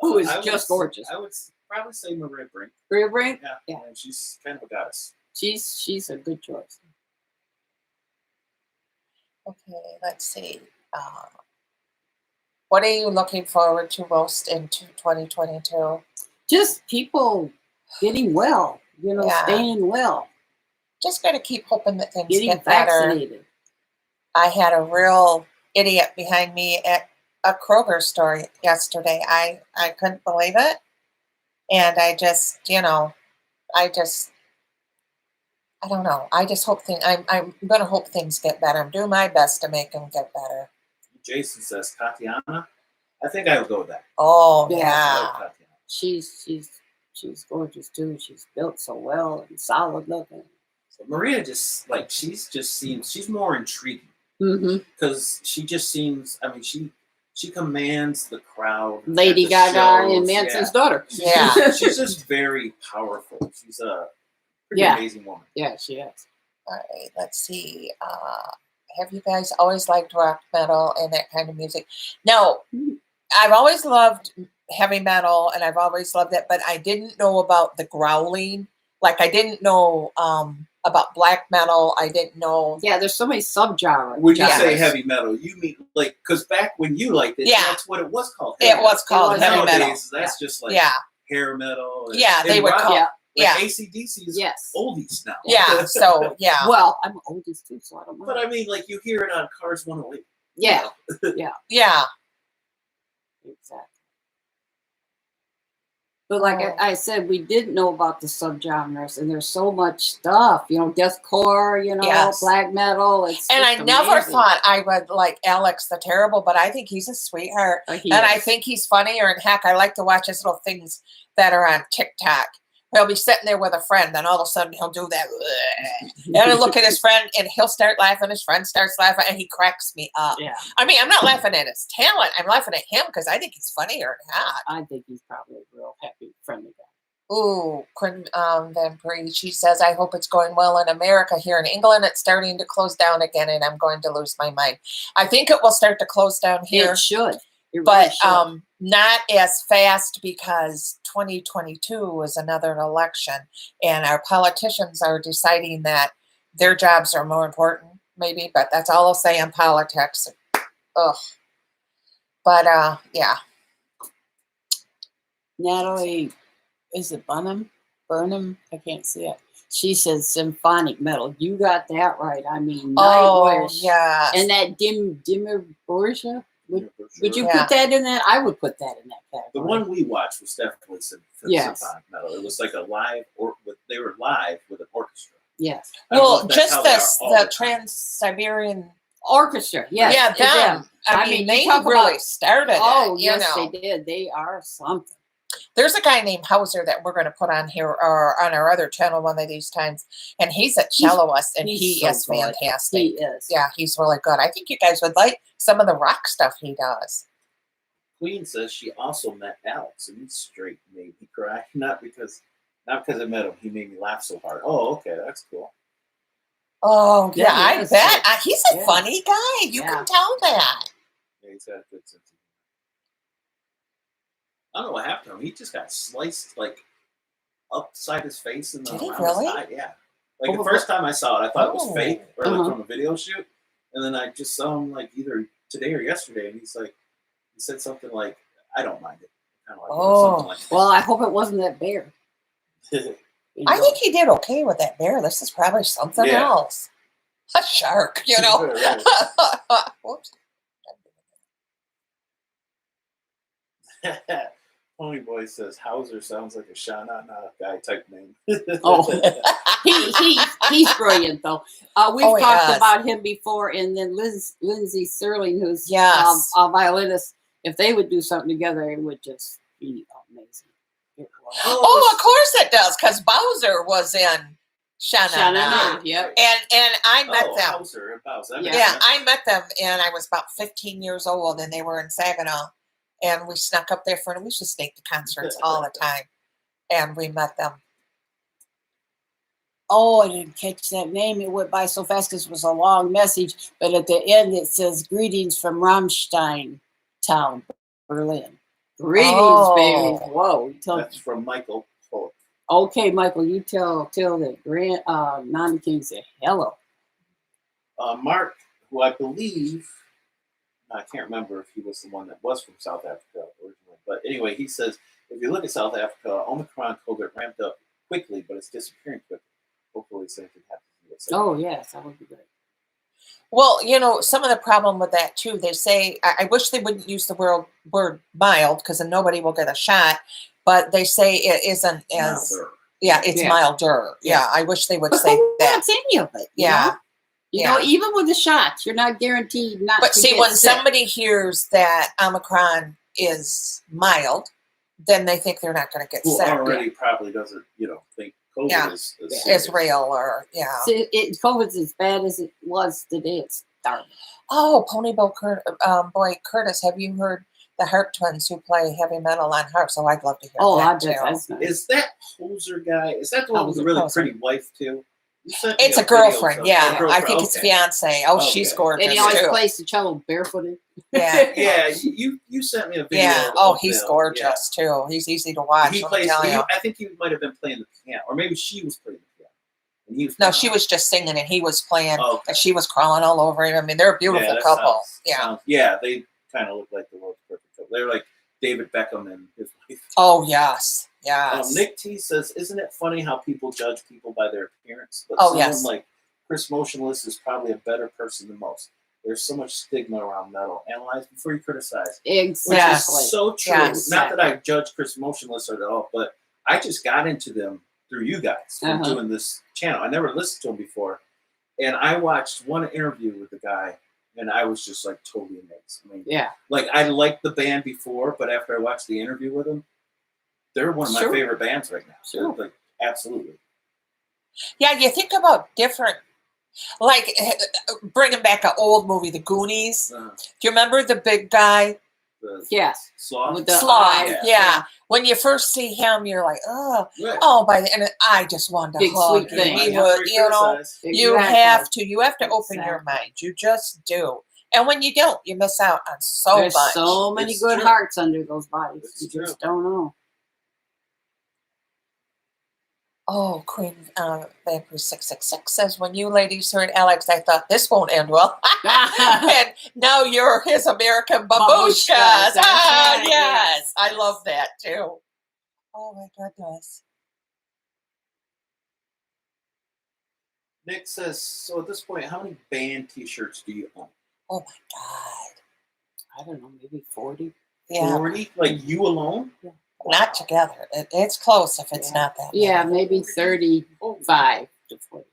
who is I would just s- gorgeous. I would probably say Maria Brink. Rhea Brink, Yeah, Yeah. and she's kind of a goddess. she's a good choice. Okay, let's see. What are you looking forward to most into 2022? Just people getting well, Yeah. staying well, Just going to keep hoping that things getting get better. vaccinated. I had a real idiot behind me at a Kroger store yesterday. I couldn't believe it. And I just, I don't know. I just hope I'm going to hope things get better. I'm doing my best to make them get better. Jason says Tatiana. I think I would go with that. Oh, Yeah. I yeah. like Tatiana. She's gorgeous too. She's built so well and solid looking. So Maria just like she's more intriguing. Mm-hmm. because she just seems. I mean, she commands the crowd. Lady at the Gaga and shows. Manson's daughter. Yeah. She's just very powerful. She's a pretty Yeah. amazing woman. Yeah, she is. All right, let's see. Have you guys always liked rock, metal, and that kind of music? No, I've always loved heavy metal, and I've always loved it, but I didn't know about the growling. Like, I didn't know about black metal. I didn't know. Yeah, there's so many subgenres. When you Yeah. say heavy metal, you mean like because back when you liked it, Yeah. that's what it was called. It was called was heavy metal. Nowadays, that's just like Yeah, hair metal. And, yeah, they and would rock. call. Yeah. Yeah, Like AC/DC is Yes. oldies now. yeah. So yeah, Well, I'm oldest too, so I don't know. But I mean, like you hear it on Cars 108. Yeah. yeah. Exactly. But like I said, we did know about the subgenres, and there's so much stuff, deathcore, Yes. black metal. It's And I just never amazing. thought I would like Alex the Terrible, but I think he's a sweetheart. He And I is. think he's funnier. And heck, I like to watch his little things that are on TikTok. He'll be sitting there with a friend, then all of a sudden he'll do that. And I look at his friend, and he'll start laughing. His friend starts laughing, and he cracks me up. Yeah, I mean, I'm not laughing at his talent. I'm laughing at him because I think he's funnier than that. I think he's probably a real happy, friendly guy. Ooh, Van Bree, she says, I hope it's going well in America. Here in England, it's starting to close down again, and I'm going to lose my mind. I think it will start to close down here. It should. It really But should. not as fast because 2022 is another election, and our politicians are deciding that their jobs are more important, maybe. But that's all I'll say on politics. Ugh. But yeah. Natalie, is it Burnham? I can't see it. She says symphonic metal. You got that right. I mean, Oh Nightwish. yeah. And that Dimmer Borgia. Would you Yeah. put that in that? I would put that in that category. The one we watched was definitely Yes. symphonic metal. It was like a live, they were live with an orchestra. Yes. I don't know Well, if that's just how they are all the the time. Trans-Siberian. Orchestra. Yes. Yeah, it's them. I I mean, mean, they you talk really about- started Oh, it. You yes, know. they did. They are something. There's a guy named Hauser that we're going to put on here or on our other channel one of these times, and he's at Celloist, and he's he so is good. fantastic. He is. Yeah, he's really good. I think you guys would like some of the rock stuff he does. Queen says she also met Alex, and he straight made me cry. Not because I met him. He made me laugh so hard. Oh, okay, that's cool. Oh, yeah, Yeah, he I is bet. good. He's a Yeah. funny guy. You Yeah. can tell that. Yeah, he's got a good sense of humor. I don't know what happened to him. He just got sliced like upside his face and Did he around really? his eye. Yeah. Like Oh, the first time I saw it, I thought it was Oh. fake or like Uh-huh. from a video shoot. And then I just saw him like either today or yesterday, and he said something like, "I don't mind it," kind of like Oh. something like Well, I hope it wasn't that bear. that. I think he did okay with that bear. This is probably something Yeah. else. A shark, you know. Right, Whoops. Pony Boy says Hauser sounds like a Sha-Na-Na guy type name. Oh. He's brilliant though. We've Oh, he talked is. about him before, and then Lindsay Sterling, who's Yes. a violinist. If they would do something together, it would just be amazing. It was. Oh, of course it does, because Bowser was in Sha-Na-Na. Sha-Na-Na, yep. And I met Oh, them. Hauser and Bowser. Yeah, I met them, and I was about 15 years old, and they were in Saginaw, and we snuck up there we used to sneak to concerts all the time, and we met them. Oh, I didn't catch that name. It went by so fast because it was a long message. But at the end, it says, "Greetings from Rammstein Town, Berlin." Greetings, Oh. baby. Whoa. That's from Michael Polk. Okay, Michael, you tell the grand non-king say hello. Mark, who I believe, I can't remember if he was the one that was from South Africa originally, but anyway, he says, if you look at South Africa, Omicron COVID ramped up quickly, but it's disappearing quickly. Hopefully the same thing happens in the USA. Oh, yes, that would be great. Well, some of the problem with that too, they say, I wish they wouldn't use the word mild, because then nobody will get a shot, but they say it isn't as, Milder. yeah, it's Yeah. milder. Yeah. Yeah. I wish they would But say who that. wants any of it? Yeah. You Yeah. know, even with the shots, you're not guaranteed not But to see, get when sick. somebody hears that Omicron is mild, then they think they're not going to get Who sick. already probably doesn't, think COVID Yeah. is It's serious. real, or yeah. COVID's as bad as it was today. It's darn. Oh, Ponyboy Boy Curtis, have you heard the Harp Twins who play heavy metal on harps? Oh, I'd love to hear Oh, I that bet too. that's nice. Is that Hoser guy? Is that the one with the really Hoser. pretty wife too? You sent me It's a video girlfriend, of- yeah. a girlfriend, I think it's okay. fiance. Oh, she's Okay. gorgeous And he always too. plays the cello barefooted. Yeah. Yeah, you sent me a video. Yeah. of Oh, he's Bill, gorgeous too. He's easy to yeah. watch. He Let plays. me tell you. I think he might have been playing the piano, or maybe she was playing the piano. And he was No, playing she on- was just singing and he was playing, Oh, okay. and she was crawling all over him. I mean, they're a beautiful that couple. yeah, they kind of look like the world's perfect couple. They're like David Beckham and his wife. Oh yes, yes. Nick T says, "Isn't it funny how people judge people by their appearance? But Oh, someone yes. like Chris Motionless is probably a better person than most. There's so much stigma around metal. Analyze before you criticize." Which Exactly. is so true. Yes. Not that I judge Chris Motionless at all, but I just got into them through you guys from Uh-huh. doing this channel. I never listened to him before. And I watched one interview with the guy, and I was just like totally amazed. I mean, Yeah. like I liked the band before, but after I watched the interview with him, they're one of my Sure. favorite bands right now. Sure. Like, absolutely. Yeah, you think about different, like bringing back an old movie, The Goonies. Do you remember the big guy? The Yes. Sloth. With the Sloth. eye. Yeah. When you first see him, you're like, oh, Right. oh, by the end, I just wanted to Big hug sweet him. thing. He Yeah. would, you know, you Exactly. have to open your Exactly. mind. You just do. And when you don't, you miss out on so There's much. so many It's good true. hearts under those bodies. It's You true. just don't know. Oh, Queen Vampire 666 says, when you ladies heard Alex, I thought this won't end well. And now you're his American babushkas. Babushkas, that's Ah, right, yes. yes. I love that too. Oh my goodness. Nick says, so at this point, how many band T-shirts do you own? Oh my God. I don't know, maybe 40. Yeah. 40? Like you alone? Not together. It's close if it's Yeah. not that. Yeah, many. maybe 35 to 40.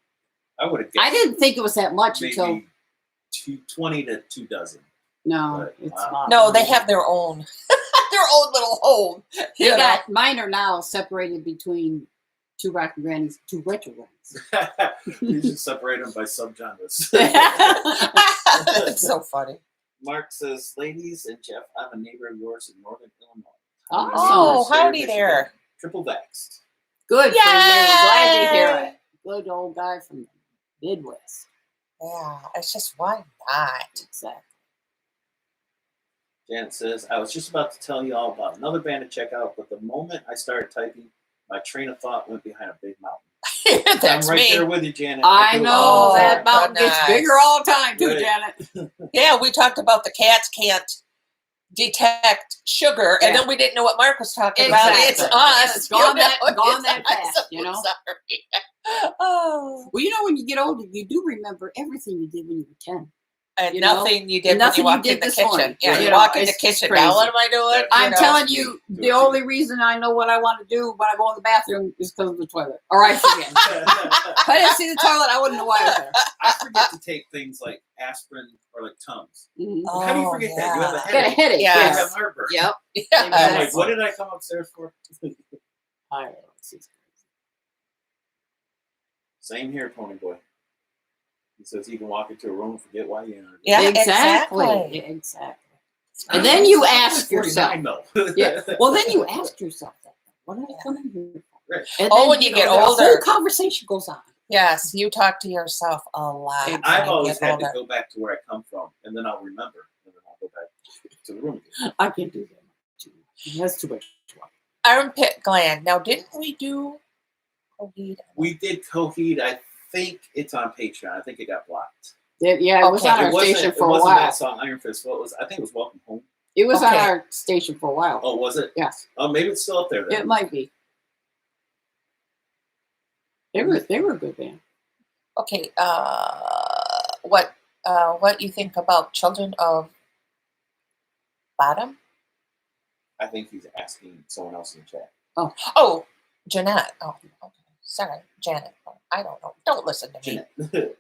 I would have guessed. I didn't think it was that much maybe until 20 to 2 dozen. no, But, it's wow. not. No, they have their own, their own little home. They You know? got mine are now separated between 2 Rocking Grannies, 2 retro ones. You should separate them by subgenres. It's so funny. Mark says, ladies and Jeff, I'm a neighbor of yours in Northern Illinois. Oh, State of howdy Michigan. there. Triple vaxxed. Good for you. Glad to hear Yay! it. Good old guy from the Midwest. Yeah, it's just why not? Exactly. Janet says, I was just about to tell you all about another band to check out, but the moment I started typing, my train of thought went behind a big mountain. That's I'm right me. there with you, Janet. I do know Oh, that mountain gets goodness. bigger all the time too, Right. Janet. Yeah, we talked about the cats can't detect sugar, and Yeah. then we didn't know what Mark was talking about. Exactly. It's us. It's gone You know, that- gone it's that us. fast, I'm you know? sorry. Oh. Well, you know, when you get older, you do remember everything you did when you were 10. And You know, nothing you did when nothing you you walked did in the this kitchen. morning. Yeah, You you know, walk in the it's kitchen. crazy. Now what am I doing? I'm You know? telling you, the only reason I know what I want to do when I go in the bathroom is because of the toilet. Or I forget. If I didn't see the toilet, I wouldn't know why I was there. I forget to take things like asprin or like Tums. Mhm. How do you forget that? You have a yeah. Got a headache. headache. Yeah. You Yes. have heartburn. Yep. Yeah. I'm like, Exactly. what did I come upstairs for? I know. It's Same here, Pony Boy. He says he can walk into a room and forget why you entered. Yeah, exactly. exactly. Exactly. And then you ask yourself. 49 though. Yeah. Well, then you ask yourself that. What did I come in here for? Right. And Oh, then, when you get the whole older. conversation goes on. Yes, you talk to yourself a lot. when I've you always get had to older. go back to where I come from, and then I'll remember, and then I'll go back to the room again. I can do that. That's too much. Armpit gland. Now, didn't we do Coheed? We did Coheed. I think it's on Patreon. I think it got blocked. Yeah, it was Okay. on It our wasn't, station it for a wasn't while. that song, Iron Fist. What was it? I think it was Welcome Home. It was on Okay. our station for a while. Oh, was it? Yes, Oh, maybe it's still up there then. it might be. They were a good band. Okay. What you think about Children of Bottom? I think he's asking someone else in the chat. Oh, Jeanette. Oh, okay. Sorry, Janet. Oh, I don't know. Don't listen to me. Jeanette.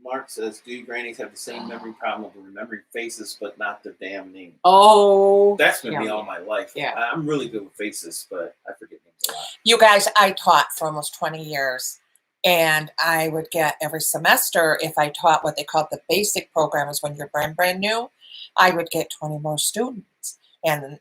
Mark says, do you grannies have the same memory problem of remembering faces but not their damn name? Oh, That's been me yeah. all my life. Yeah. I'm really good with faces, but I forget names a lot. You guys, I taught for almost 20 years. And I would get every semester, if I taught what they called the basic program, is when you're brand new, I would get 20 more students. And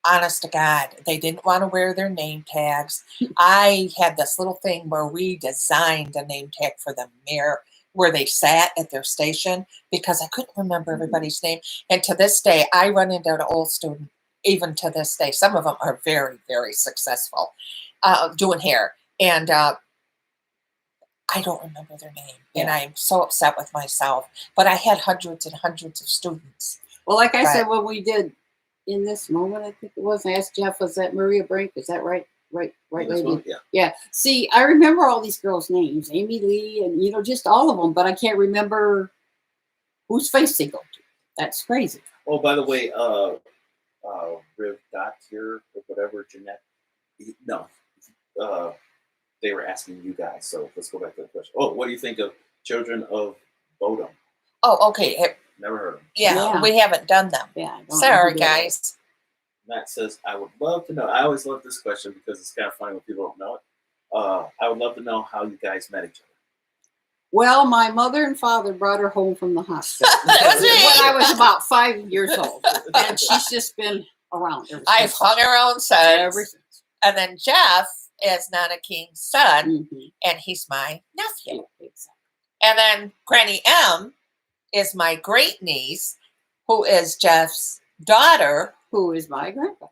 honest to God, they didn't want to wear their name tags. I had this little thing where we designed a name tag for the mirror where they sat at their station because I couldn't remember everybody's name. And to this day, I run into an old student, even to this day. Some of them are very, very successful doing hair. And I don't remember their name. Yeah. And I'm so upset with myself. But I had hundreds and hundreds of students. Well, like I said, when we did In This Moment, I think it was, I asked Jeff, was that Maria Brink? Is that right? Right, lady? One, yeah. Yeah. See, I remember all these girls' names, Amy Lee, and, you know, just all of them, but I can't remember whose face they go to. That's crazy. Oh, by the way, Riv Dot here, or whatever, Jeanette. No. They were asking you guys, so let's go back to the question. Oh, what do you think of Children of Bodom? Oh, okay. Never heard of them. Yeah, we haven't done them. Yeah. I don't know Sorry, who that guys. is. Matt says, I would love to know. I always love this question because it's kind of funny when people don't know it. I would love to know how you guys met each other. Well, my mother and father brought her home from the hospital That's when me. I was about 5 years old, and she's just been around ever I've since. hung around Ever since. since. And then Jeff is Nana King's son, Mhm. and he's my nephew. Yeah, exactly. And then Granny M is my great niece, who is Jeff's daughter. Who is my grandpa?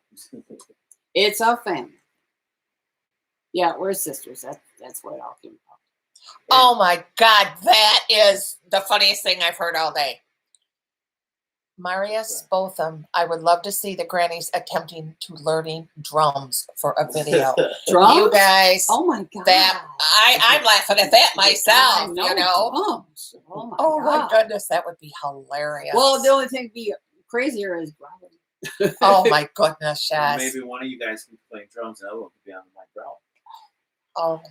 It's a family. Yeah, we're sisters. That's what it all came from. Oh my God, that is the funniest thing I've heard all day. Marius Botham, I would love to see the grannies attempting to learning drums for a video. Drums? You guys, Oh my God. I'm laughing at that myself, I you know. Drums. Oh my Oh my God. goodness, that would be hilarious. Well, the only thing be crazier is growling. Oh my goodness, Well, yes. maybe one of you guys can be playing drums and the other one can be on the mic growl. Oh my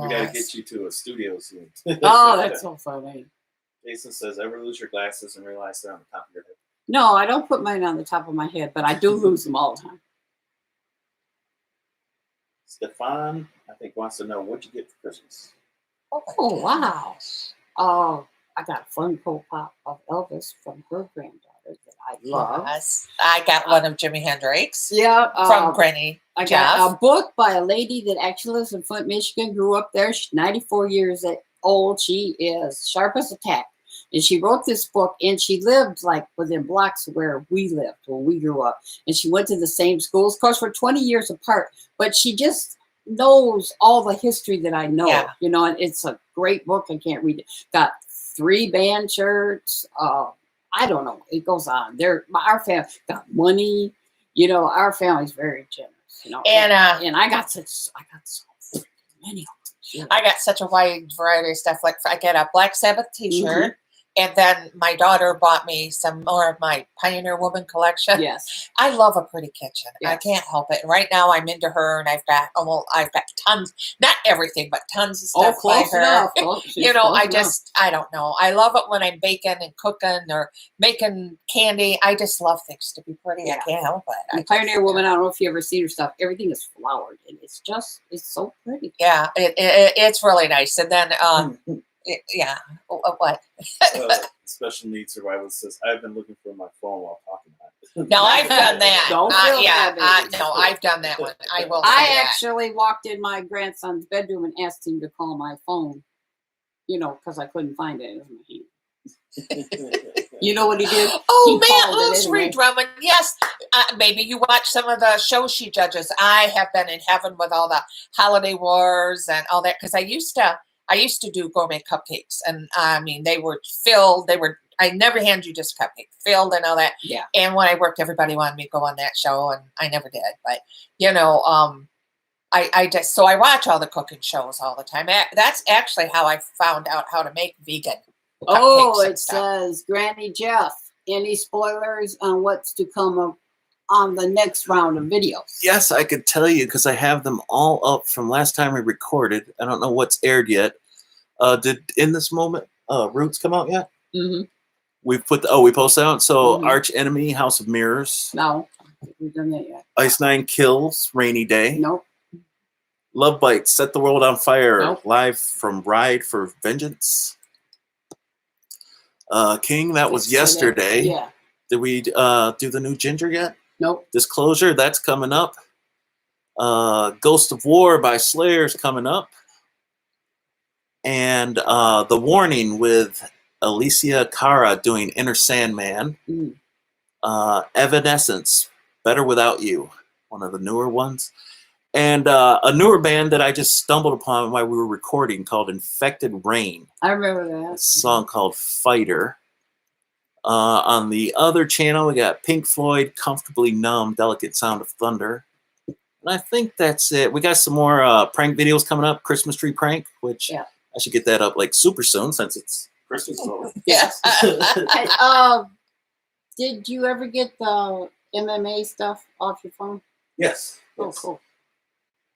We got to goodness. get you to a studio soon. Oh, that's so funny. Jason says, ever lose your glasses and realize they're on the top of your head? No, I don't put mine on the top of my head, but I do lose them all the time. Stefan, I think, wants to know, what'd you get for Christmas? my Oh, wow. goodness. Oh, I got a Funko Pop of Elvis from her granddaughter that I love. Yes. I got one of Jimi Hendrix Yeah. from Granny. I Jeff. got a book by a lady that actually lives in Flint, Michigan, grew up there. She's 94 years old. She is sharp as a tack. And she wrote this book, and she lived like within blocks of where we lived when we grew up. And she went to the same schools. Of course, we're 20 years apart, but she just knows all the history that I know. Yeah. You know, and it's a great book. I can't read it. Got 3 band shirts. I don't know. It goes on. Our family got money. You know, our family's very generous. You know, And I got so many of them. I got such a wide variety of stuff. Like I got a Black Sabbath T-shirt, and then my daughter bought me some more of my Pioneer Woman collection. Yes. I love a pretty kitchen. I Yes. can't help it. And right now, I'm into her, and I've got tons, not everything, but tons of stuff by Close her. enough. Close You know, enough. I don't know. I love it when I'm baking and cooking or making candy. I just love things to be pretty. Yeah. I can't help it. And Pioneer Woman, I don't know if you ever see her stuff. Everything is flowered, and it's so pretty. Yeah, it's really nice. And then, what? Special needs survival says, I've been looking for my phone while talking about it. No, I've done that. Don't feel Yeah, bad, baby. no, I've done that one. I will say I that. actually walked in my grandson's bedroom and asked him to call my phone, you know, because I couldn't find it. It was in my hand. You know what he did? Oh, He man, called it Luce anyway. Reed Drummond. Yes, maybe you watch some of the shows she judges. I have been in heaven with all the Holiday Wars and all that because I used to do gourmet cupcakes, and I mean they were filled. I never hand you just cupcake filled and all that. Yeah. And when I worked, everybody wanted me to go on that show, and I never did. But you know, I watch all the cooking shows all the time. That's actually how I found out how to make vegan cupcakes. Oh, and it stuff. says, Granny Jeff, any spoilers on what's to come on the next round of videos? Yes, I could tell you because I have them all up from last time we recorded. I don't know what's aired yet. Did In This Moment Roots come out yet? Mm-hmm. We posted out. So Arch Enemy, House of Mirrors, No, we've done that yet. Ice Nine Kills, Rainy Day, Nope. Love Bites, Set the World on Fire, Nope. live from Ride for Vengeance. King, that was yesterday. Yeah. Did we do the new Ginger yet? Nope. Disclosure, that's coming up. Ghost of War by Slayer's coming up. And The Warning with Alicia Cara doing Inner Sandman. Mm. Evanescence, Better Without You, one of the newer ones. And a newer band that I just stumbled upon while we were recording called Infected Rain. I remember that. A song called Fighter. On the other channel, we got Pink Floyd, Comfortably Numb, Delicate Sound of Thunder. And I think that's it. We got some more prank videos coming up, Christmas tree prank, which Yeah. I should get that up like super soon since it's Christmas over. Yes. Did you ever get the MMA stuff off your phone? Yes. Oh, yes. cool.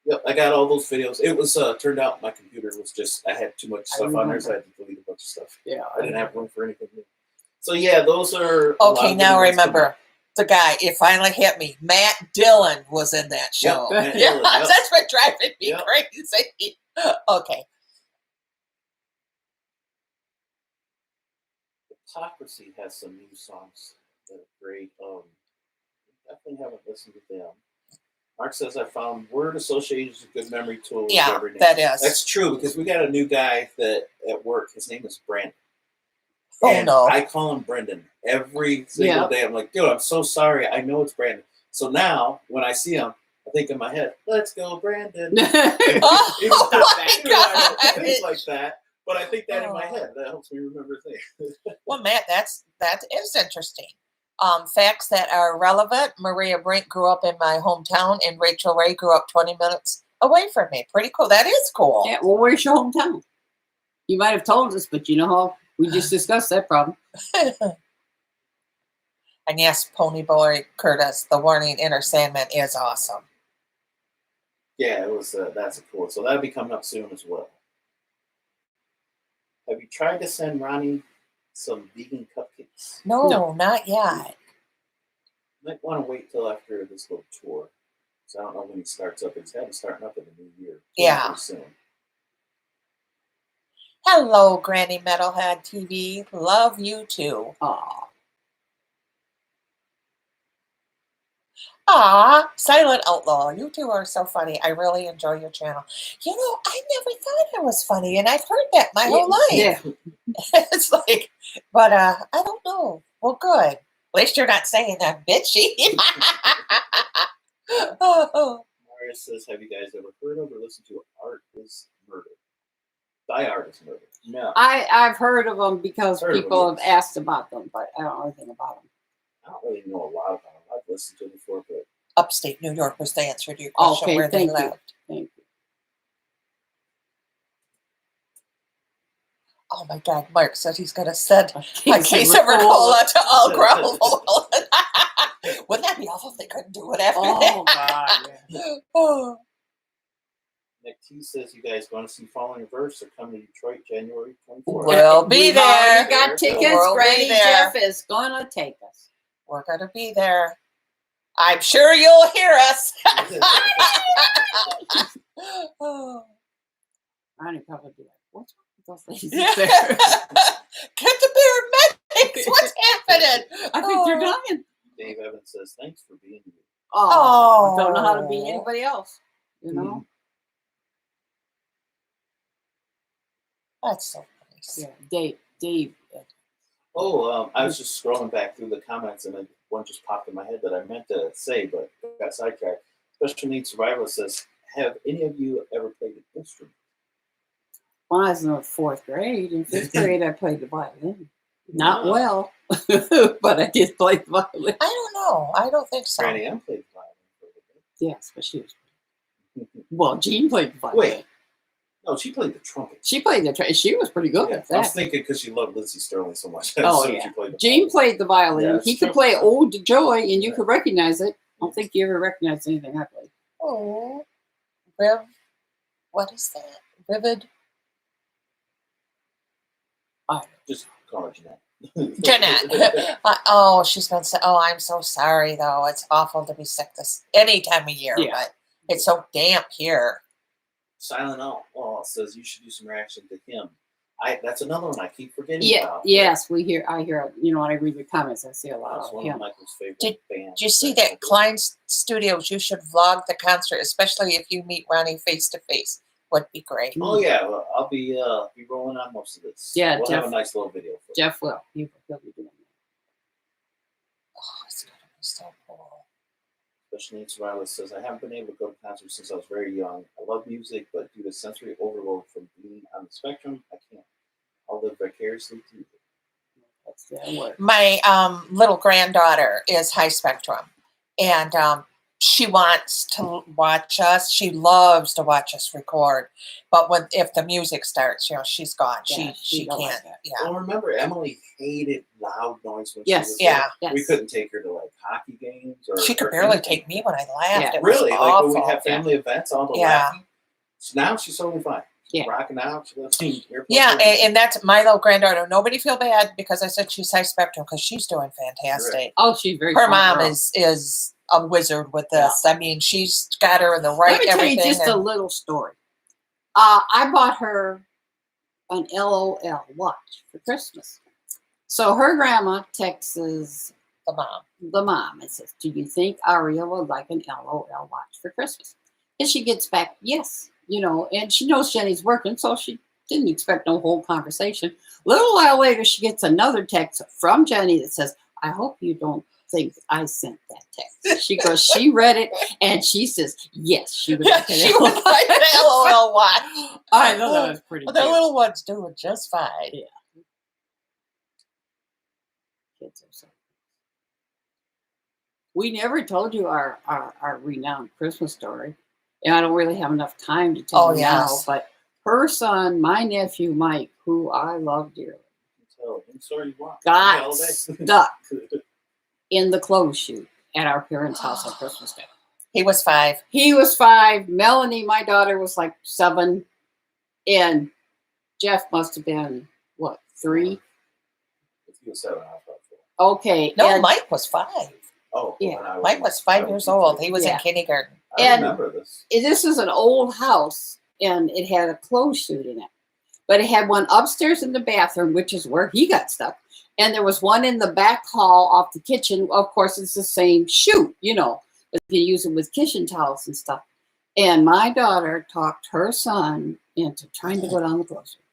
Yep, I got all those videos. It was turned out my computer was just I had too much I stuff on there, so I remember. had to delete a bunch of stuff. Yeah. I didn't have room for anything new. So yeah, those are a lot Okay, of now videos remember the guy. It finally hit me. Matt Dillon was in that show. Yep, Matt Yeah, Dillon, yep. that's what driving me Yep. crazy. Okay. Hypocrisy has some new songs that are great. Definitely haven't listened to them. Mark says I found word association is a good memory tool. with Yeah, every name. that is. That's true because we got a new guy that at work. His name is Brandon. Oh, And no. I call him Brendan every single day. I'm like, dude, I'm so sorry. I know it's Brandon. So now when I see him, I think in my head, let's go, Brandon. Oh, Even though my I don't God. think like that, but I think that in my Oh. head. That helps me remember things. Well, Matt, that is interesting. Facts that are relevant. Maria Brink grew up in my hometown, and Rachel Ray grew up 20 minutes away from me. Pretty cool. That is cool. Yeah, well, where's your hometown? You might have told us, but you know how we just discussed that problem. And yes, Pony Boy Curtis, The Warning Inner Sandman is awesome. Yeah, it was. That's a cool. So that'll be coming up soon as well. Have you tried to send Ronnie some vegan cupcakes? No, not yet. Might want to wait till after this little tour. So I don't know when he starts up. He's having starting up in the new year. Yeah. Pretty soon. Hello, Granny Metalhead TV. Love you too. Aw. Aw, Silent Outlaw. You two are so funny. I really enjoy your channel. You know, I never thought it was funny, and I've heard that my whole life. Yeah. It's like, but I don't know. Well, good. At least you're not saying I'm bitchy. Oh. Maria says, have you guys ever heard of or listened to Art is Murder? Die Art is Murder. No. I've heard of them because Heard of people them, have yes. asked about them, but I don't know anything about them. I don't really know a lot about them. I've listened to them before, but Upstate New York was the answer to your question, Okay, where they thank you. lived. Thank you. Oh my God, Mark said he's going to send a Case case of of Ricola to all Grove. Wouldn't that be awful if they couldn't do it after Oh, that? God. Yeah. Oh. Nick T says, you guys want to see Falling Reverse or come to Detroit January 24th? We'll be We've there. already got tickets. We'll be Granny there. Jeff is going to take us. We're going to be there. I'm sure you'll hear us. Oh. Ronnie probably be like, what's wrong with those ladies Yeah. there? Get the paramedics. What's happening? I think they're Oh. dying. Dave Evans says, thanks for being here. Oh, don't know how to be Oh. anybody else. You know? That's so nice. Yeah, Dave. Oh, I was just scrolling back through the comments and one just popped in my head that I meant to say, but got sidetracked. Special Needs Survival says, have any of you ever played an instrument? When I was in the 4th grade, in 5th grade, I played the violin. Not Wow. well, but I did play the violin. I don't know. I don't think so. Granny Ann played the violin for a little Yes, but she was. Well, Jean played the violin. Wait. No, she played the trumpet. She played the. She was pretty good Yeah, at I was that. thinking because she loved Lindsey Sterling so much. Oh, So yeah. she played the Jean violin. played the violin. Yeah, He it's could true. play Ode to Joy, and you Yeah. could recognize it. I don't think you ever recognized anything I played. Oh, Riv. What is that? Vivid. Just call her Jeanette. Jeanette. Oh, she's been sick. Oh, I'm so sorry, though. It's awful to be sick this any time of year, Yeah. but it's so damp here. Silent Outlaw says you should do some reaction to him. That's another one I keep forgetting Yeah, about. yes, I hear, you know, when I read the comments, I see a lot That's of one him. of Michael's favorite bands. Did you see that Klein Studios? You should vlog the concert, especially if you meet Ronnie face to face. Would be great. Oh yeah, well, I'll be rolling on most of this. Yeah, we'll Jeff, have a nice little video for Jeff will. He'll be doing that. Oh, it's gonna be so cool. Special Needs Riley says, I haven't been able to go to concerts since I was very young. I love music, but due to sensory overload from being on the spectrum, I can't. I'll live vicariously through it. That's their word. My little granddaughter is high spectrum, and she wants to watch us. She loves to watch us record, but if the music starts, you know, she's gone. Yeah, she don't like can't. that. Yeah. Well, remember, Emily hated loud noise when Yes. she was Yeah. little. Yes. We couldn't take her to like hockey games or She could or barely anything. take me when I laughed. Yeah. It was Really, like awful. when we have family events, all the Yeah. laughing. So now she's totally fine. Yeah. Rocking out. She listening to earplugs Yeah, in. and that's my little granddaughter. Nobody feel bad because I said she's high spectrum because she's doing fantastic. Oh, she's very Her smart mom girl. is a wizard with this. I mean, she's got her in the right Let me tell you everything. just a little story. I bought her an LOL watch for Christmas. So her grandma texts the mom. the mom and says, do you think Aria would like an LOL watch for Christmas? And she gets back, yes, you know, and she knows Jenny's working, so she didn't expect no whole conversation. A little while later, she gets another text from Jenny that says, I hope you don't think I sent that text. She goes, she read it, and she says, yes, she would like She would like an LOL watch. I know that was pretty Well, cute. the little one's doing just fine. Yeah. Kids are so. We never told you our renowned Christmas story. And I don't really have enough time to tell you now, but her son, my nephew Mike, who I love dearly, got stuck in the clothes chute at our parents' house on Christmas Day. He was 5. He was 5. Melanie, my daughter, was like 7. And Jeff must have been, what, 3? If he was 7, I was about 4. Okay. No, and Mike was 5. Oh, yeah. Mike was 5 years old. He was in Yeah. kindergarten. I remember this. This is an old house, and it had a clothes chute in it. But it had one upstairs in the bathroom, which is where he got stuck. And there was one in the back hall off the kitchen. Of course, it's the same chute, you know. But you use it with kitchen towels and stuff. And my daughter talked her son into trying to go down the clothes chute.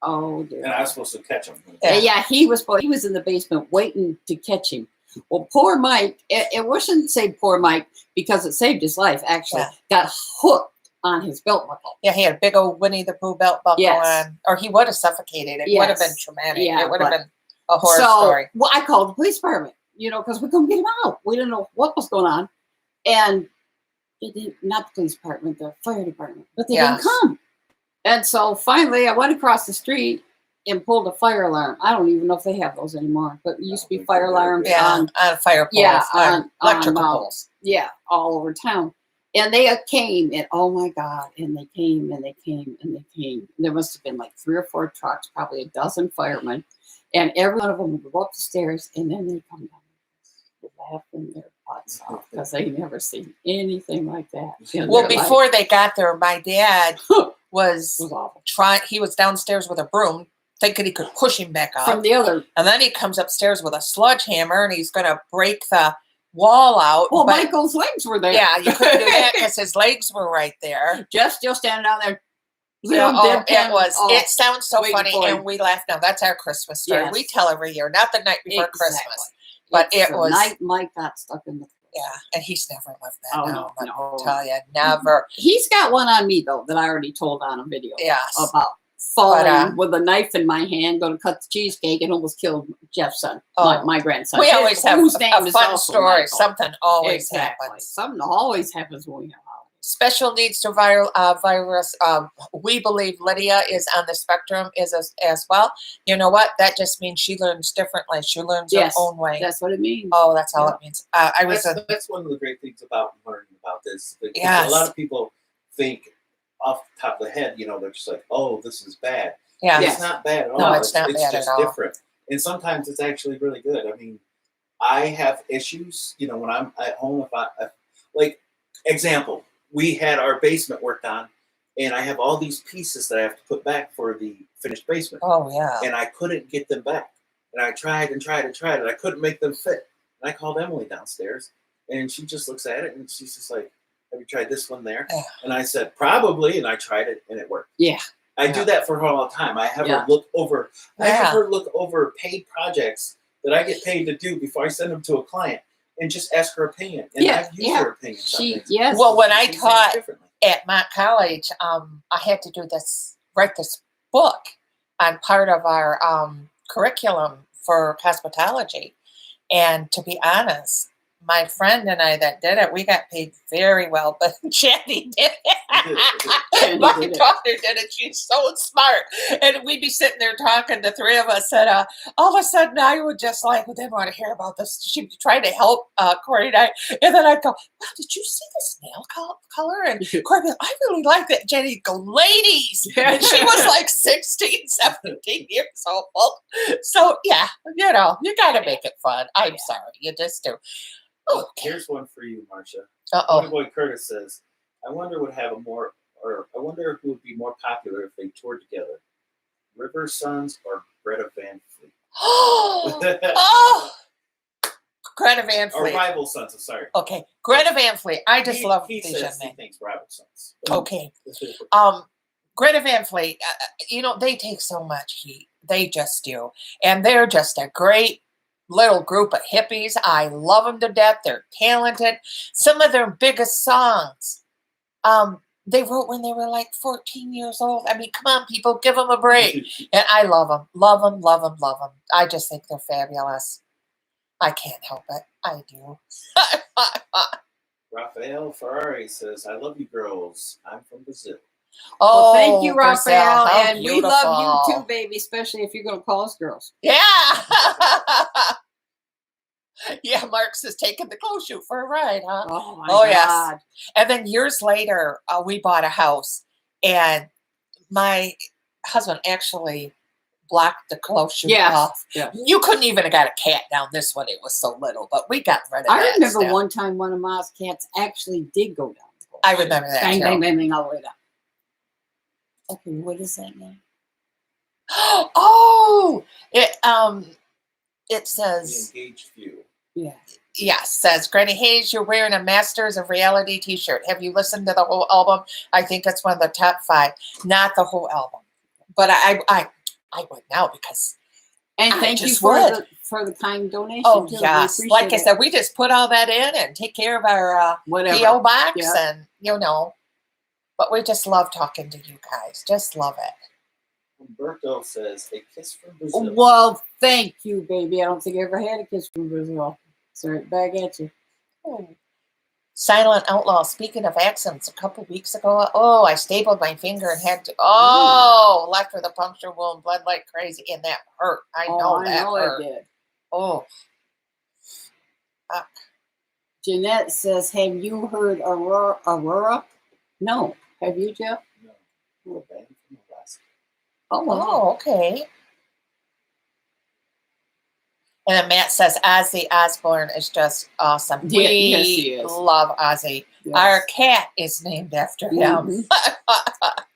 Oh, dear. And I was supposed to catch him. Yeah, he was in the basement waiting to catch him. Well, poor Mike, it wasn't say poor Mike because it saved his life, actually, got hooked on his belt buckle. Yeah, he had a big old Winnie the Pooh belt buckle on, or he would have suffocated. It would have been traumatic. Yeah, it would have been a horror story. Well, I called the police department, you know, because we couldn't get him out. We didn't know what was going on. And not the police department, the fire department, but they didn't come. And so finally, I went across the street and pulled a fire alarm. I don't even know if they have those anymore, but it used to be fire alarms on fire poles, on electrical poles. Yeah, all over town. And they came, and oh my God, and they came, and they came, and they came. There must have been like 3 or 4 trucks, probably a dozen firemen, and every one of them would go up the stairs, and then they'd come down, laughing their butts off because they never seen anything like that. Well, before they got there, my dad was awful. He was downstairs with a broom, thinking he could push him back up from the other, and then he comes upstairs with a sledgehammer, and he's going to break the wall out. Well, Michael's legs were there. Yeah, you couldn't do that because his legs were right there. Jeff's still standing down there. It sounds so funny, and we laugh now. That's our Christmas story. Yes. We tell every year, not the night before Christmas, but it was night Mike got stuck in the. Yeah, and he's never left that down. No. I'll tell you, never. He's got one on me though that I already told on a video. Yes. About falling with a knife in my hand, going to cut the cheesecake, and almost killed Jeff's son, my grandson. We always have a fun story. Michael. Something always happens. Something always happens when we have holidays. Special needs to virus. We believe Lydia is on the spectrum as well. You know what? That just means she learns differently. She learns her own way. That's what it means. Oh, that's all it means. That's one of the great things about learning about this. A lot of people think off the top of the head, you know, they're just like, oh, this is bad. Yeah. It's not bad at all. No, it's not it's bad just at all. different. And sometimes it's actually really good. I mean, I have issues, you know, when I'm at home, if I like, example, we had our basement worked on and I have all these pieces that I have to put back for the finished basement, Oh yeah. and I couldn't get them back. And I tried and tried and tried, and I couldn't make them fit. And I called Emily downstairs, and she just looks at it, and she's just like, "Have you tried this one there?" Yeah. And I said, "Probably," and I tried it, and it worked. Yeah. I do that for her all the time. I have her look over. I have her look over paid projects that I get paid to do before I send them to a client, and just ask her opinion. And I've used her opinion. Well, when I taught at Mott College, I had to write this book on part of our curriculum for cosmetology. And to be honest, my friend and I that did it, we got paid very well, but Jenny did it. My daughter did it. She's so smart. And we'd be sitting there talking, the three of us, and all of a sudden I would just like, well, didn't want to hear about this. She'd be trying to help Corey and I. And then I'd go, wow, did you see this nail color? And Corey would, I really like that. Jenny'd go, ladies. And she was like 16, 17 years old. So, yeah, you know, you got to make it fun. I'm sorry. You just do. Oh, here's one for you, Marcia. Boy Curtis says, I wonder who would be more popular if they toured together, River Sons or Greta Van Fleet. Greta Van Fleet. Or Rival Sons, I'm sorry. Okay, Greta Van Fleet. I just love these young men. He thinks Rival Sons. Okay. Greta Van Fleet, you know, they take so much heat. They just do. And they're just a great little group of hippies. I love them to death. They're talented. Some of their biggest songs, they wrote when they were like 14 years old. I mean, come on, people, give them a break. And I love them. Love them, love them, love them. I just think they're fabulous. I can't help it. I do. Rafael Ferrari says, I love you girls. I'm from Brazil. Oh, well, thank you, Rafael. And beautiful. We love you too, baby, especially if you're going to call us girls. Yeah. Yeah, Mark's is taking the clothes shoot for a ride, huh? Oh, my God. Yes. And then years later, we bought a house, and my husband actually blocked the clothes shoot off. Yeah. You couldn't even have got a cat down this one. It was so little, but we got rid of that. I remember one time one of my cats actually did go down. I remember that. Bang, bang, bang, bang, all the way down. Okay, what is that now? Oh, it says The Engaged Few. Yeah. Yes, says Granny Hayes, you're wearing a Masters of Reality t-shirt. Have you listened to the whole album? I think it's one of the top 5. Not the whole album. But I would now because and thank you for the kind donation. Oh, too. yes. Like I said, we just put all that in and take care of our P.O. box and, you know. But we just love talking to you guys. Just love it. Umberto says, a kiss from Brazil. Well, thank you, baby. I don't think I ever had a kiss from Brazil. So right back at you. Oh. Silent Outlaw, speaking of accents, a couple weeks ago, I stapled my finger and had to, left with a puncture wound, bled like crazy, and that hurt. I know hurt. It did. Oh. Jeanette says, have you heard Aurora? No. Have you, Jeff? No. We're a band from Alaska. Oh, okay. And then Matt says Ozzy Osbourne is just awesome. Yes, he is. Love Ozzy. Yes. Our cat is named after him.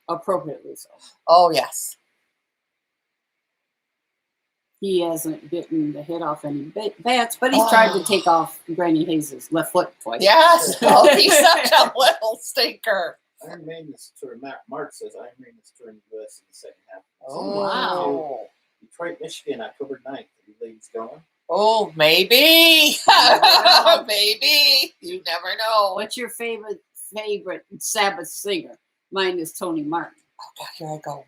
Appropriately so. Oh, yes. He hasn't bitten the head off any bats, but he's tried to take off Granny Hayes' left foot twice. Yes. Oh, he's such a little stinker. Iron Maiden's tour. Mark says Iron Maiden's tour in the U.S. in the second half. Oh, wow. Detroit, Michigan, October 9th. Are you ladies going? Oh, maybe. Maybe. You never know. What's your favorite Sabbath singer? Mine is Tony Martin. Oh, God, here I go.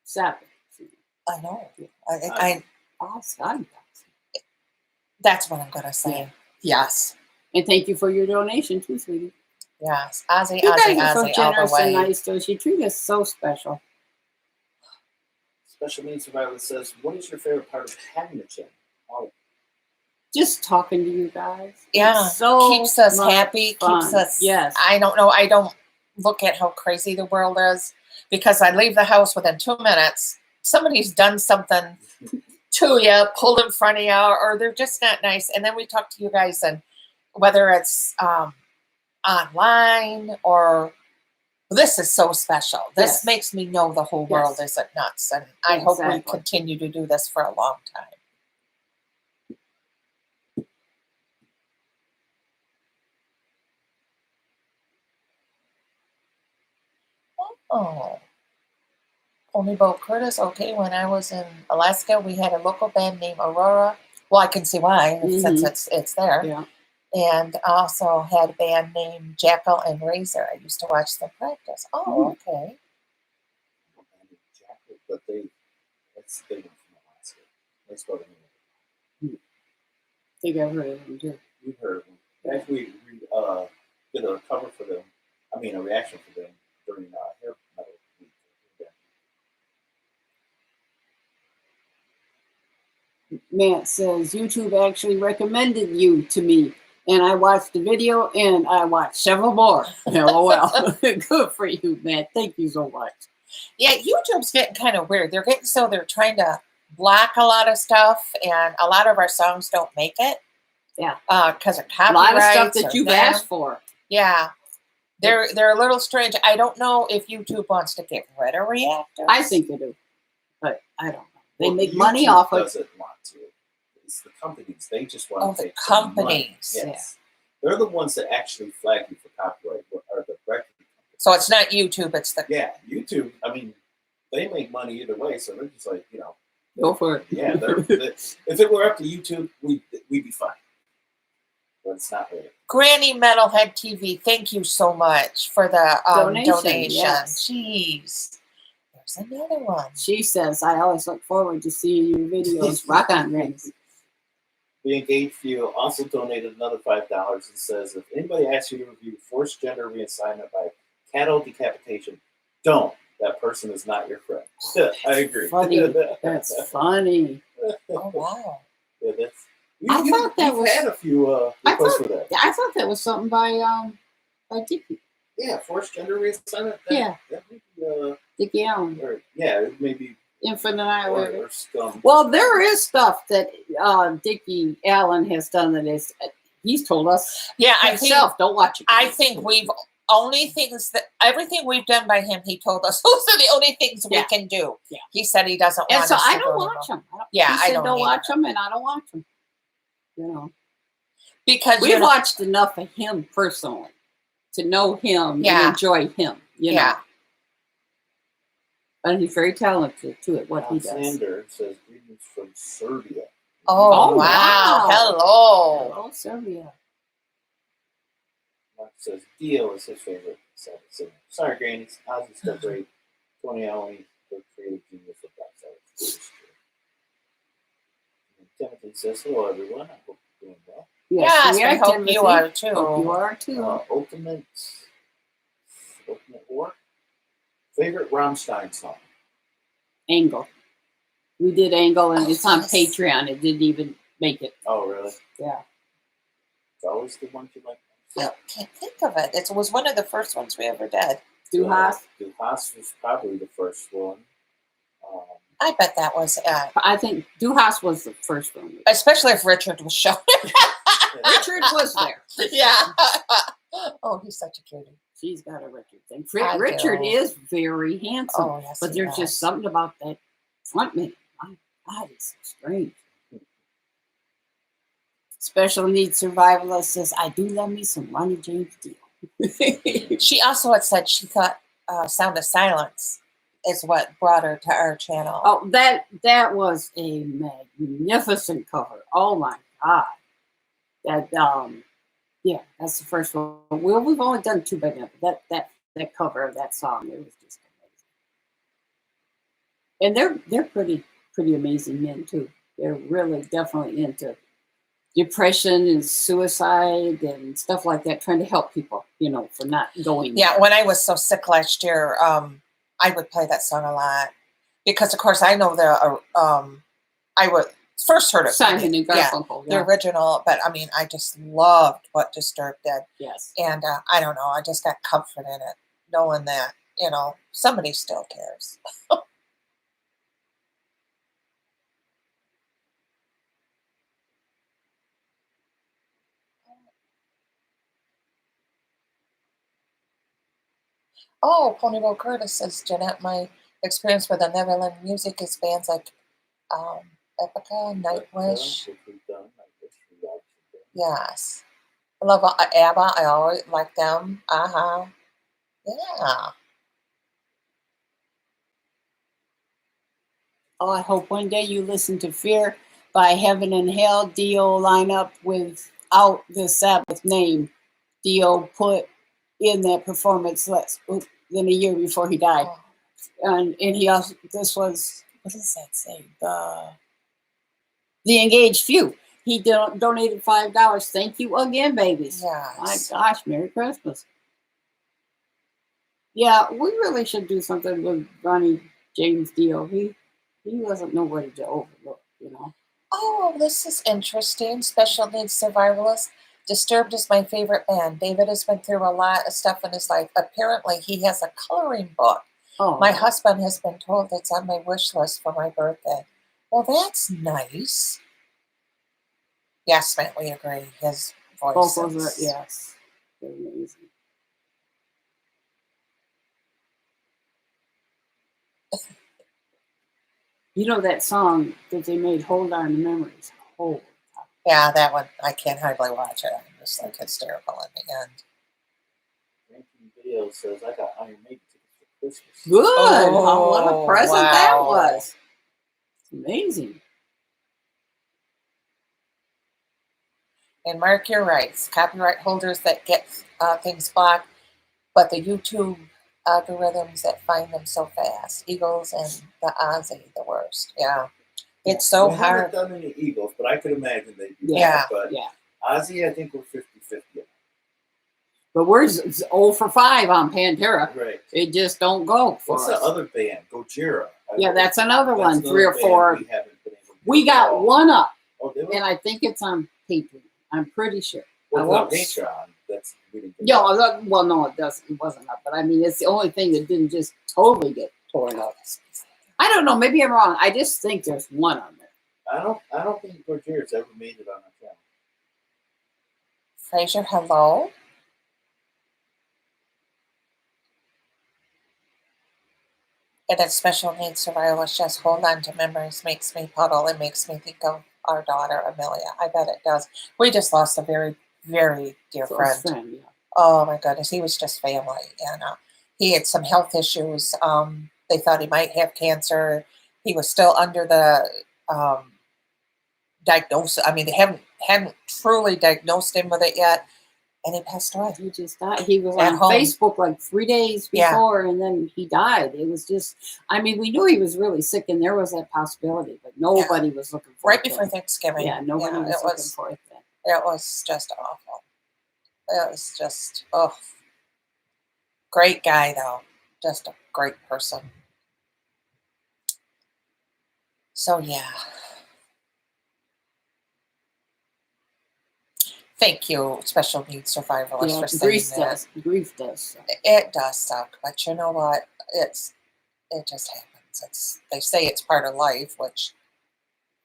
Sabbath. I know. That's what I'm going to say. Yeah. Yes. And thank you for your donation, too, sweetie. Yes. Ozzy, you Ozzy, guys are Ozzy, so generous all the way. and nice, though. She treated us so special. Special Needs Survivor says, what is your favorite part of having a channel? Oh. Just talking to you guys. Yeah. So keeps us happy. Fun. Keeps us. Yes. I don't know. I don't look at how crazy the world is because I leave the house within 2 minutes. Somebody's done something to you, pulled in front of you, or they're just not nice. And then we talk to you guys, and whether it's online or This is so special. This Yes. makes me know the whole world Yes. isn't nuts. And I hope we Exactly. continue to do this for a long time. Oh. Only Boat Curtis. Okay, when I was in Alaska, we had a local band named Aurora. Well, I can see why, since it's there. Yeah. And also had a band named Jackal and Razor. I used to watch them practice. Oh, okay. But that's they went from Alaska. That's what I mean. I think I've heard of them too. We've heard of them. Actually, we did a cover for them. I mean, a reaction for them during Hair Metal Week. Matt says YouTube actually recommended you to me, and I watched the video and I watched several more. LOL. Good for you, Matt. Thank you so much. Yeah, YouTube's getting kind of weird. They're getting so they're trying to block a lot of stuff, and a lot of our songs don't make it. Yeah. Because of A copyrights. lot of stuff that or you've that. asked for. Yeah. They're a little strange. I don't know if YouTube wants to get rid of reactors. I think they do, but I don't know. They Well, make YouTube money off of. doesn't want to. It's the companies. They just want to the take the money. companies. Yes. They're the ones that actually flag you for copyright, or the record companies. So it's not YouTube. It's the Yeah, YouTube. I mean, they make money either way, so they're just like, Go for it. yeah. If it were up to YouTube, we'd be fine. But it's not really. Granny Metalhead TV. Thank you so much for the donation. Yes. Jeez. There's another one. She says, I always look forward to seeing your videos. Rocking Grannies. The Engaged Few also donated another $5 and says, if anybody asks you to review forced gender reassignment by cattle decapitation, don't. That person is not your friend. I agree. Funny. That's funny. Oh wow. Yeah, that's. I thought that was. Had a few requests for that. I thought that was something by Dickie. Yeah, forced gender reassignment. Yeah. That may be, Dickie Allen. or, yeah, it may be. Infinite Island. Or scum. Well, there is stuff that Dickie Allen has done that is. He's told us. Yeah, himself, don't watch it. I think everything we've done by him, he told us those are the only things we can do. Yeah. He said he doesn't And want so us I to don't go watch anymore. them. Yeah, he said I don't watch them, and I don't watch them. Because we've watched enough of him personally to know him and enjoy him. You know. And he's very talented too at what he does. Alexander says greetings from Serbia. Oh, wow. Hello. Hello, Serbia. Mark says Dio is his favorite singer. Sorry, Grannies. Ozzy's still great. Tony Iommi, the creative genius of Black Sabbath. Timothy says, hello, everyone. I hope you're doing well. Yes, I hope Timothy. You are too. Hope you are too. Ultimate War. Favorite Rammstein song? Angle. We did Angle, and it's on Patreon. It didn't even make it. Oh, really? Yeah. It's always the one you like. I can't think of it. It was one of the first ones we ever did. Du Hast? Du Hast was probably the first one. I bet that was. I think Du Hast was the first one. Especially if Richard was showing. Richard was there. Yeah. Oh, he's such a cutie. She's got a Richard thing. Richard is very handsome. Oh, yes, but there's just something about that front man. My God, it's so strange. Special needs survivalist says, I do love me some Ronnie James Dio. She also had said she thought Sound of Silence is what brought her to our channel. Oh, that was a magnificent cover. Oh my God. That yeah, that's the first one. Well, we've only done two by now, but that cover of that song, it was just amazing. And they're pretty amazing men too. They're really definitely into depression and suicide and stuff like that, trying to help people, for not going. Yeah, when I was so sick last year, I would play that song a lot because, of course, I know I would first heard it. Simon and Garfunkel, the original, but I mean, I just loved what Disturbed did. Yes, and I don't know, I just got comfort in it, knowing that somebody still cares. Oh, Ponyville Curtis says, Jeanette, my experience with the Neverland music is bands like um, Epica, Nightwish. Which we've done, I guess we all should do. Yes. I love ABBA. I always like them. Uh-huh. Yeah. Oh, I hope one day you listen to Fear by Heaven and Hell. Dio line up without the Sabbath name. Dio put in that performance less than a year before he died. Oh, And he also, this was, what does that say? The Engaged Few. He donated $5. Thank you again, babies. My yes. gosh, Merry Christmas. Yeah, we really should do something with Ronnie James Dio. He wasn't nobody to overlook, you know. Oh, this is interesting. Special Needs Survivalist. Disturbed is my favorite band. David has been through a lot of stuff in his life. Apparently, he has a coloring book. Oh, My husband has been told it's on my wish list for my birthday. Well, that's nice. Yes, Matt, we agree. His voice vocals are, is... yes, they're amazing. You know that song that they made, Hold On to Memories? Hold. Yeah, that one, I can't hardly watch it. I'm just like hysterical in the end. Ranking Video says, I got Iron Maiden tickets for Christmas. Good. Oh, what a present that wow. was. It's amazing. And Mark, you're right. It's copyright holders that get things blocked, but the YouTube algorithms that find them so fast. Eagles and the Ozzy, the worst. Yeah. It's so we hard. haven't done any Eagles, but I could imagine they do Yeah. that. But Yeah. Ozzy, I think we're 50-50. But we're 0 for 5 on Pantera. Right. It just don't go for What's us. the other band? Gojira. Yeah, that's another That's one. another 3 or band 4. We haven't been able to We do got at all. one up, Oh, did we? and I think it's on paper. I'm pretty sure. Well, I it's not won't- Patreon. That's we didn't get Yeah, that. well, no, it doesn't. It wasn't up, but I mean, it's the only thing that didn't just totally get torn up. I don't know. Maybe I'm wrong. I just think there's one on there. I don't think Gojira's ever made it on our channel. Fraser, hello. And it's Special Needs Survivalist. Just hold on to memories makes me puddle. It makes me think of our daughter, Amelia. I bet it does. We just lost a very, very dear Close friend. yeah. Oh my goodness, he was just family, and he had some health issues. They thought he might have cancer. He was still under the diagnosis. I mean, they hadn't truly diagnosed him with it yet, and he passed away. He just died. He was At on home. Facebook like 3 days Yeah. before, and then he died. It was just, I mean, we knew he was really sick, and there was that possibility, but nobody was looking for Right it. before then. Thanksgiving. Yeah, nobody Yeah, was it looking was. for it then. It was just awful. It was just great guy though, just a great person. So yeah. Thank you, Special Needs Survivalist, Yeah, for saying grief that. does. Grief does. It does suck, but you know what? It just happens. They say it's part of life, which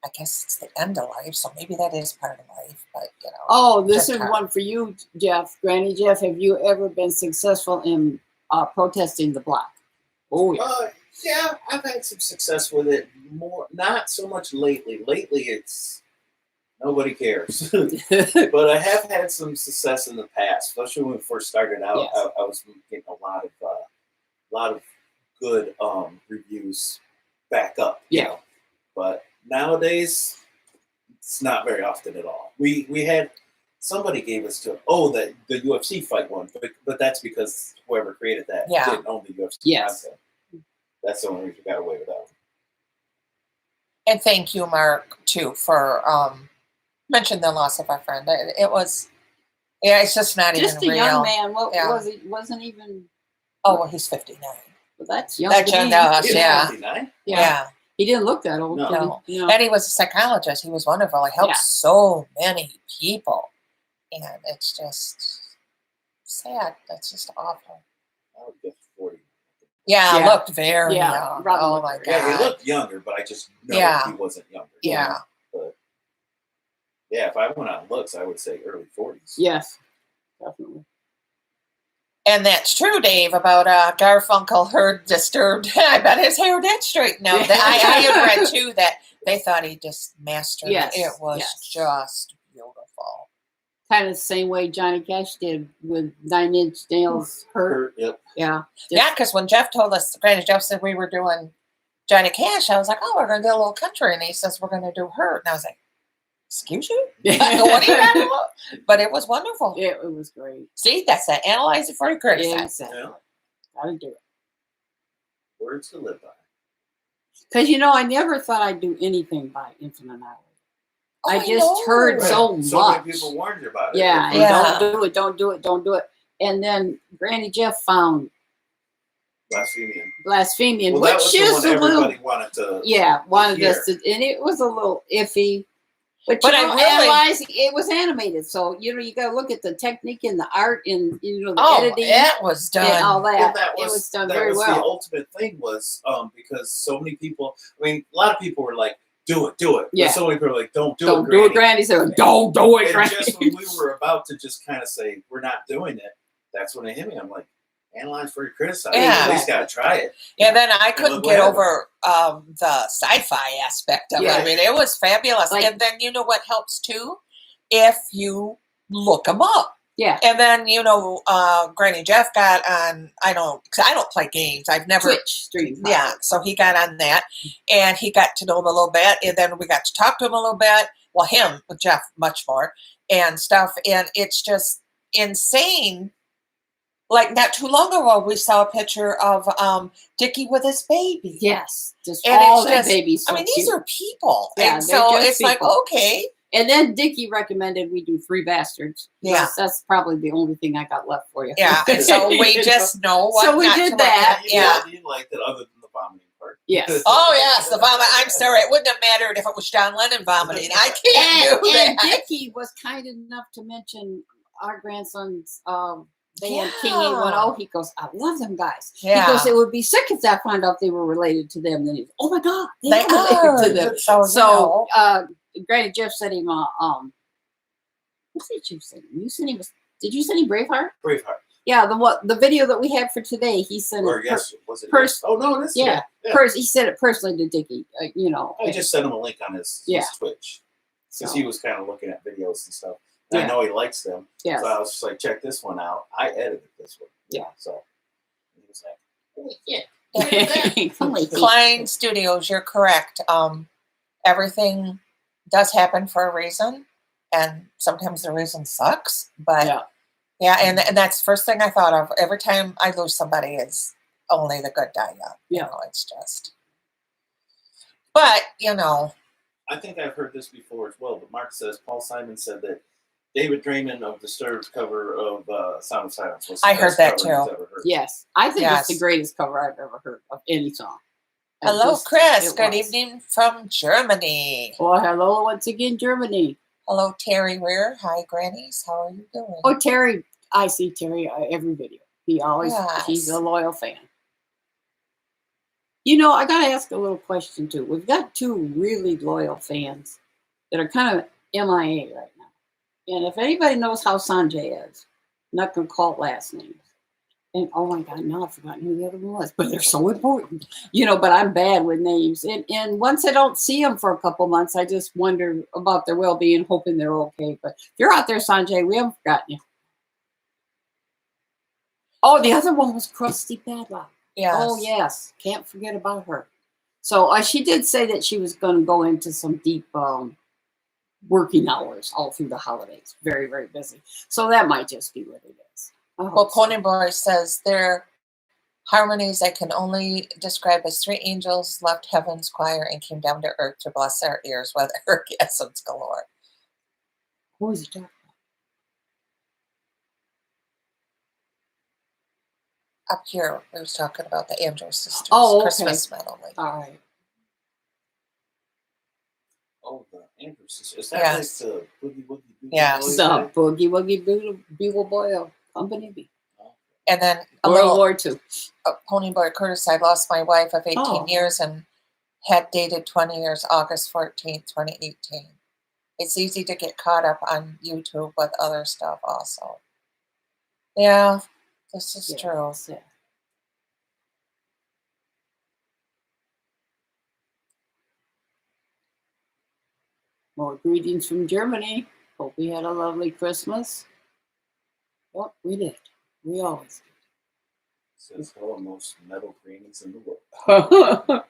I guess it's the end of life, so maybe that is part of life. But you know. Oh, this just is hard. one for you, Jeff. Granny Jeff, have you ever been successful in protesting the block? Oh, yeah. Yeah, I've had some success with it. Not so much lately. Lately, it's nobody cares. But I have had some success in the past, especially when we first started out. Yes. I was getting a lot of good reviews back up. you Yeah. know. But nowadays, it's not very often at all. We had somebody gave us the UFC fight one, but that's because whoever created that Yeah. didn't own the UFC Yes. content. That's the only reason we got away with that. And thank you, Mark, too, for mentioning the loss of our friend. It was, yeah, it's just not Just a even real. young man. What Yeah. was he? Wasn't even. Oh, well, he's 59. Well, that's young. That's to young me. to us, He's yeah. 59? Yeah. He didn't look that old. No. did he? No. No. And he was a psychologist. He was wonderful. He helped Yeah. so many people. And it's just sad. That's just awful. I would guess 40. Yeah, Yeah. looked very Yeah, young. Robin Oh, looked my very God. Yeah, he looked younger, but I just know Yeah. he wasn't younger. Yeah. But yeah, if I went on looks, I would say early 40s. Yes, definitely. And that's true, Dave, about Garfunkel heard Disturbed. I bet his hair did straighten out. I had read, too, that they thought he just mastered Yes, it. It was yes. just beautiful. Kind of the same way Johnny Cash did with 9 Inch Nails Hurt. Yep. Yeah. Yeah, because when Jeff told us, Granny Jeff said we were doing Johnny Cash, I was like, oh, we're going to do a little country. And he says, we're going to do Hurt. And I was like, excuse you? What are you talking about? But it was wonderful. It was great. See, that's that. Analyze it before you criticize. Exactly. Yeah. Gotta do it. Words to live by. Because, I never thought I'd do anything by Infinite Hour. I just know. heard so So much. many people warned you about it. Yeah, and Yeah. don't do it, don't do it, don't do it. And then Granny Jeff found Blasphemian, Well, that which was the is one a little, everybody wanted to. wanted hear. us to, and it was a little iffy. But But I really- analyze, it was animated, so you got to look at the technique and the art and the Oh, editing it was and all done. that. Well, It was done that very was well. The ultimate thing was because so many people. I mean, a lot of people were like, "Do it, do it." Yeah. But so many people were like, "Don't do Don't it, do it, Granny." Granny. Said, don't do it, And Granny. just when we were about to just kind of say we're not doing it, that's when it hit me. I'm like, analyze before you criticize. Yeah. At least gotta try it. Yeah, then I couldn't look get what over the sci-fi aspect of it. Yeah. I mean, it was fabulous. Like- and then you know what helps too? If you look them up. Yeah. And then, Granny Jeff got on, because I don't play games. I've never. Twitch stream. Yeah, so he got on that, and he got to know him a little bit, and then we got to talk to him a little bit. Well, him, with Jeff, much more, and stuff. And it's just insane. Like, not too long ago, we saw a picture of Dickie with his baby. Yes. Just And all it's that just, babies. So I mean, these cute. are people. Yeah, and they're so just it's like, people. okay. And then Dickie recommended we do Three Bastards. Yeah. That's probably the only thing I got left for you. Yeah, and so we just know what So we not did to look that, at. Yeah. You liked it other than the vomiting part. Yes. Oh, yes, the vomit. I'm sorry. It wouldn't have mattered if it was John Lennon vomiting. I can't do And that. Dickie was kind enough to mention our grandson's band Yeah. King 810. He goes, I love them guys. Yeah. He goes, it would be sick if I found out they were related to them. Then he's, oh my God, They they are related to them. So, So Granny Jeff said him, what did you send him? You sent him, did you send him Braveheart? Braveheart. Yeah, the video that we had for today, he sent Or it. yes, was it? pers- Oh no, this. Yeah, yeah. he said it personally to Dickie. I just sent him a link on his Twitch because he was kind of looking at videos and stuff. And I know he likes them. Yes. So I was just like, check this one out. I edited this one. Yeah. So he was like, holy shit. Klein Studios, you're correct. Everything does happen for a reason, and sometimes the reason sucks. But yeah, and that's the first thing I thought of every time I lose somebody is only the good die young. Yeah. It's just. But I think I've heard this before as well. But Mark says Paul Simon said that David Draymond of Disturbed's cover of Sound of Silence was the I heard best that cover he's too. ever heard. Yes, I think Yes. it's the greatest cover I've ever heard of any song. Hello, Chris. Good was. evening from Germany. Well, hello once again, Germany. Hello, Terry Weir. Hi, Grannies. How are you doing? Oh, Terry, I see Terry every video. He's Yes. a loyal fan. I got to ask a little question too. We've got two really loyal fans that are kind of MIA right now. And if anybody knows how Sanjay is, I'm not going to call it last names. And oh my God, now I've forgotten who the other one was, but they're so important, but I'm bad with names. And once I don't see them for a couple months, I just wonder about their well-being, hoping they're okay. But if you're out there, Sanjay, we haven't forgotten you. Oh, the other one was Krusty Padlock. Yes. Oh, yes. Can't forget about her. So she did say that she was going to go into some deep working hours all through the holidays. Very, very busy. So that might just be what it is. Well, Pony Boy says their harmonies I can only describe as three angels left heaven's choir and came down to earth to bless our ears with orgasms galore. Who is it talking Up here, we was talking about the Angel Sisters Oh, okay. Christmas medley. about? All right. Oh, the Andrew Sisters. Is that Yes. like the Boogie Woogie Boogie Yes. Boys, The right? Boogie Woogie Bugle Boy of Company B. And then a World little War II. Pony Boy Curtis, I lost my wife of 18 Oh. years and had dated 20 years, August 14th, 2018. It's easy to get caught up on YouTube with other stuff also. Yeah, This is Yeah, true. that's it. More greetings from Germany. Hope we had a lovely Christmas. Yep, we did. We always Says hello, most metal grannies in the world. did.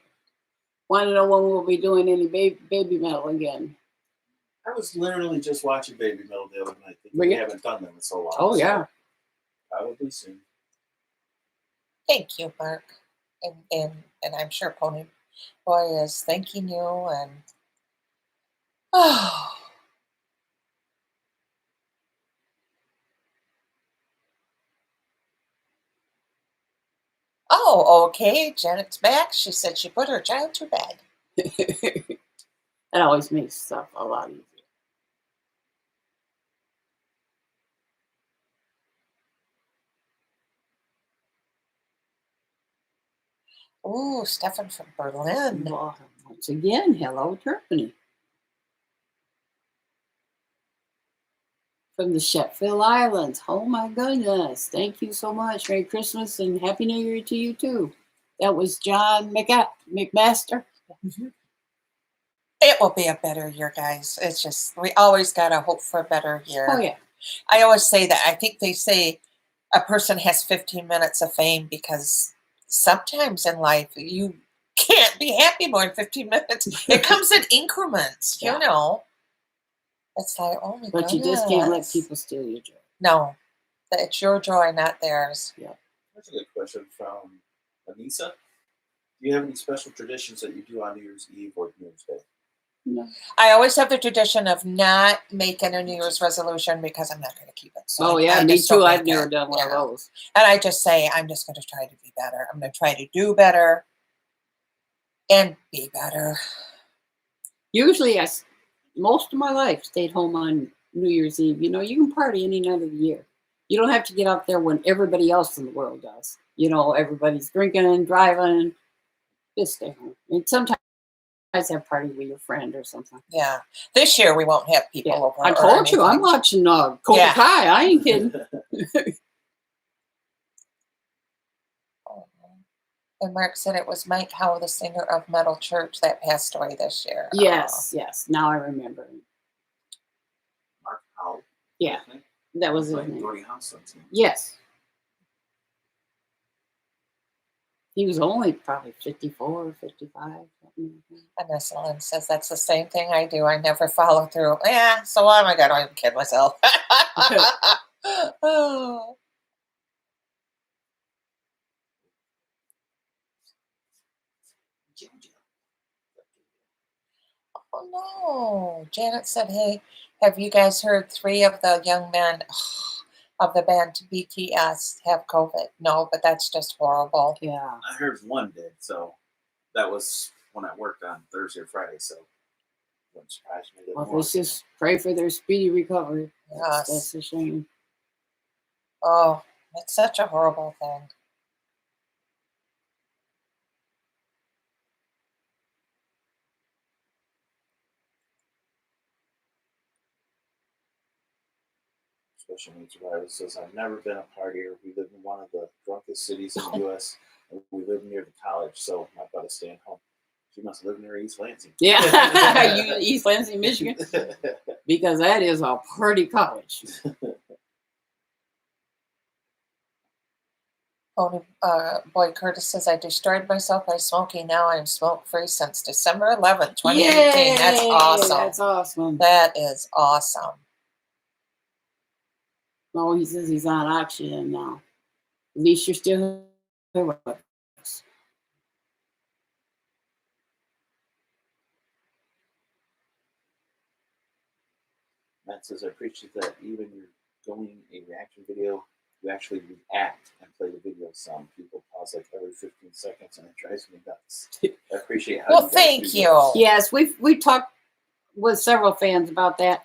Want to know when we'll be doing any baby metal again? I was literally just watching Baby Metal the other night. Were We you? haven't done them in so long. Oh, so yeah. probably soon. Thank you, Mark. And I'm sure Pony Boy is thanking you and oh, okay. Janet's back. She said she put her child to bed. That always makes stuff a lot easier. Ooh, Stefan from Berlin. Well, once again, hello, Germany. From the Sheffield Islands. Oh my goodness. Thank you so much. Merry Christmas and Happy New Year to you too. That was John McMaster. It will be a better year, guys. It's just, we always got to hope for a better year. Oh yeah. I always say that. I think they say a person has 15 minutes of fame because sometimes in life you can't be happy more than 15 minutes. It comes in increments, Yeah. you know. It's like, oh my But you just can't let people steal your joy. No, it's your joy, not theirs. That's a good question from Anissa. Do you have any special traditions that you do on New Year's Eve or New Year's Day? No. I always have the tradition of not making a New Year's resolution because I'm not going to keep it. So Oh I yeah, me just don't too. I've make never it. done one of Yeah. those. And I just say, I'm just going to try to be better. I'm going to try to do better and be better. Usually, most of my life stayed home on New Year's Eve. You know, you can party any night of the year. You don't have to get out there when everybody else in the world does. You know, everybody's drinking, driving. Just stay home. And sometimes have party with your friend or something. Yeah. This year we won't have people Yeah. over. I or told you, I'm anything. watching Cobra Yeah. Kai. I ain't kidding. And Mark said it was Mike Howe, the singer of Metal Church, that passed away this year. Yes, yes. Now I remember. Mark Howe. Yeah, that was his like name. Dory House's name. Yes. He was only probably 54 or 55. Something like And Miss Lynn says that's the same thing I do. I never follow through. Yeah, so why am I going to even kid myself? Oh. Oh no. Janet said, hey, have you guys heard 3 of the young men of the band BTS have COVID? No, but that's just horrible. Yeah. I heard one did, so that was when I worked on Thursday or Friday, so wouldn't surprise me. Well, let's just pray for their speedy recovery. Yes. That's a shame. Oh, it's such a horrible thing. Special needs survivor says, I've never been a partier. We live in one of the drunkest cities in the U.S. and we live near the college, so my butt is staying home. She must live near East Lansing. Yeah, you East Lansing, Michigan, because that is a party college. Pony Boy Curtis says, I destroyed myself by smoking. Now I'm smoke free since December 11th, 2018. That's Yay! awesome. That's awesome. That is awesome. Oh, he says he's on oxygen now. At least you're still here with us. Matt says, I appreciate that even you're doing a reaction video, you actually react and play the video some. People pause like every 15 seconds and it drives me nuts. I appreciate how Well, you guys thank do you. this. Yes, we talked with several fans about that,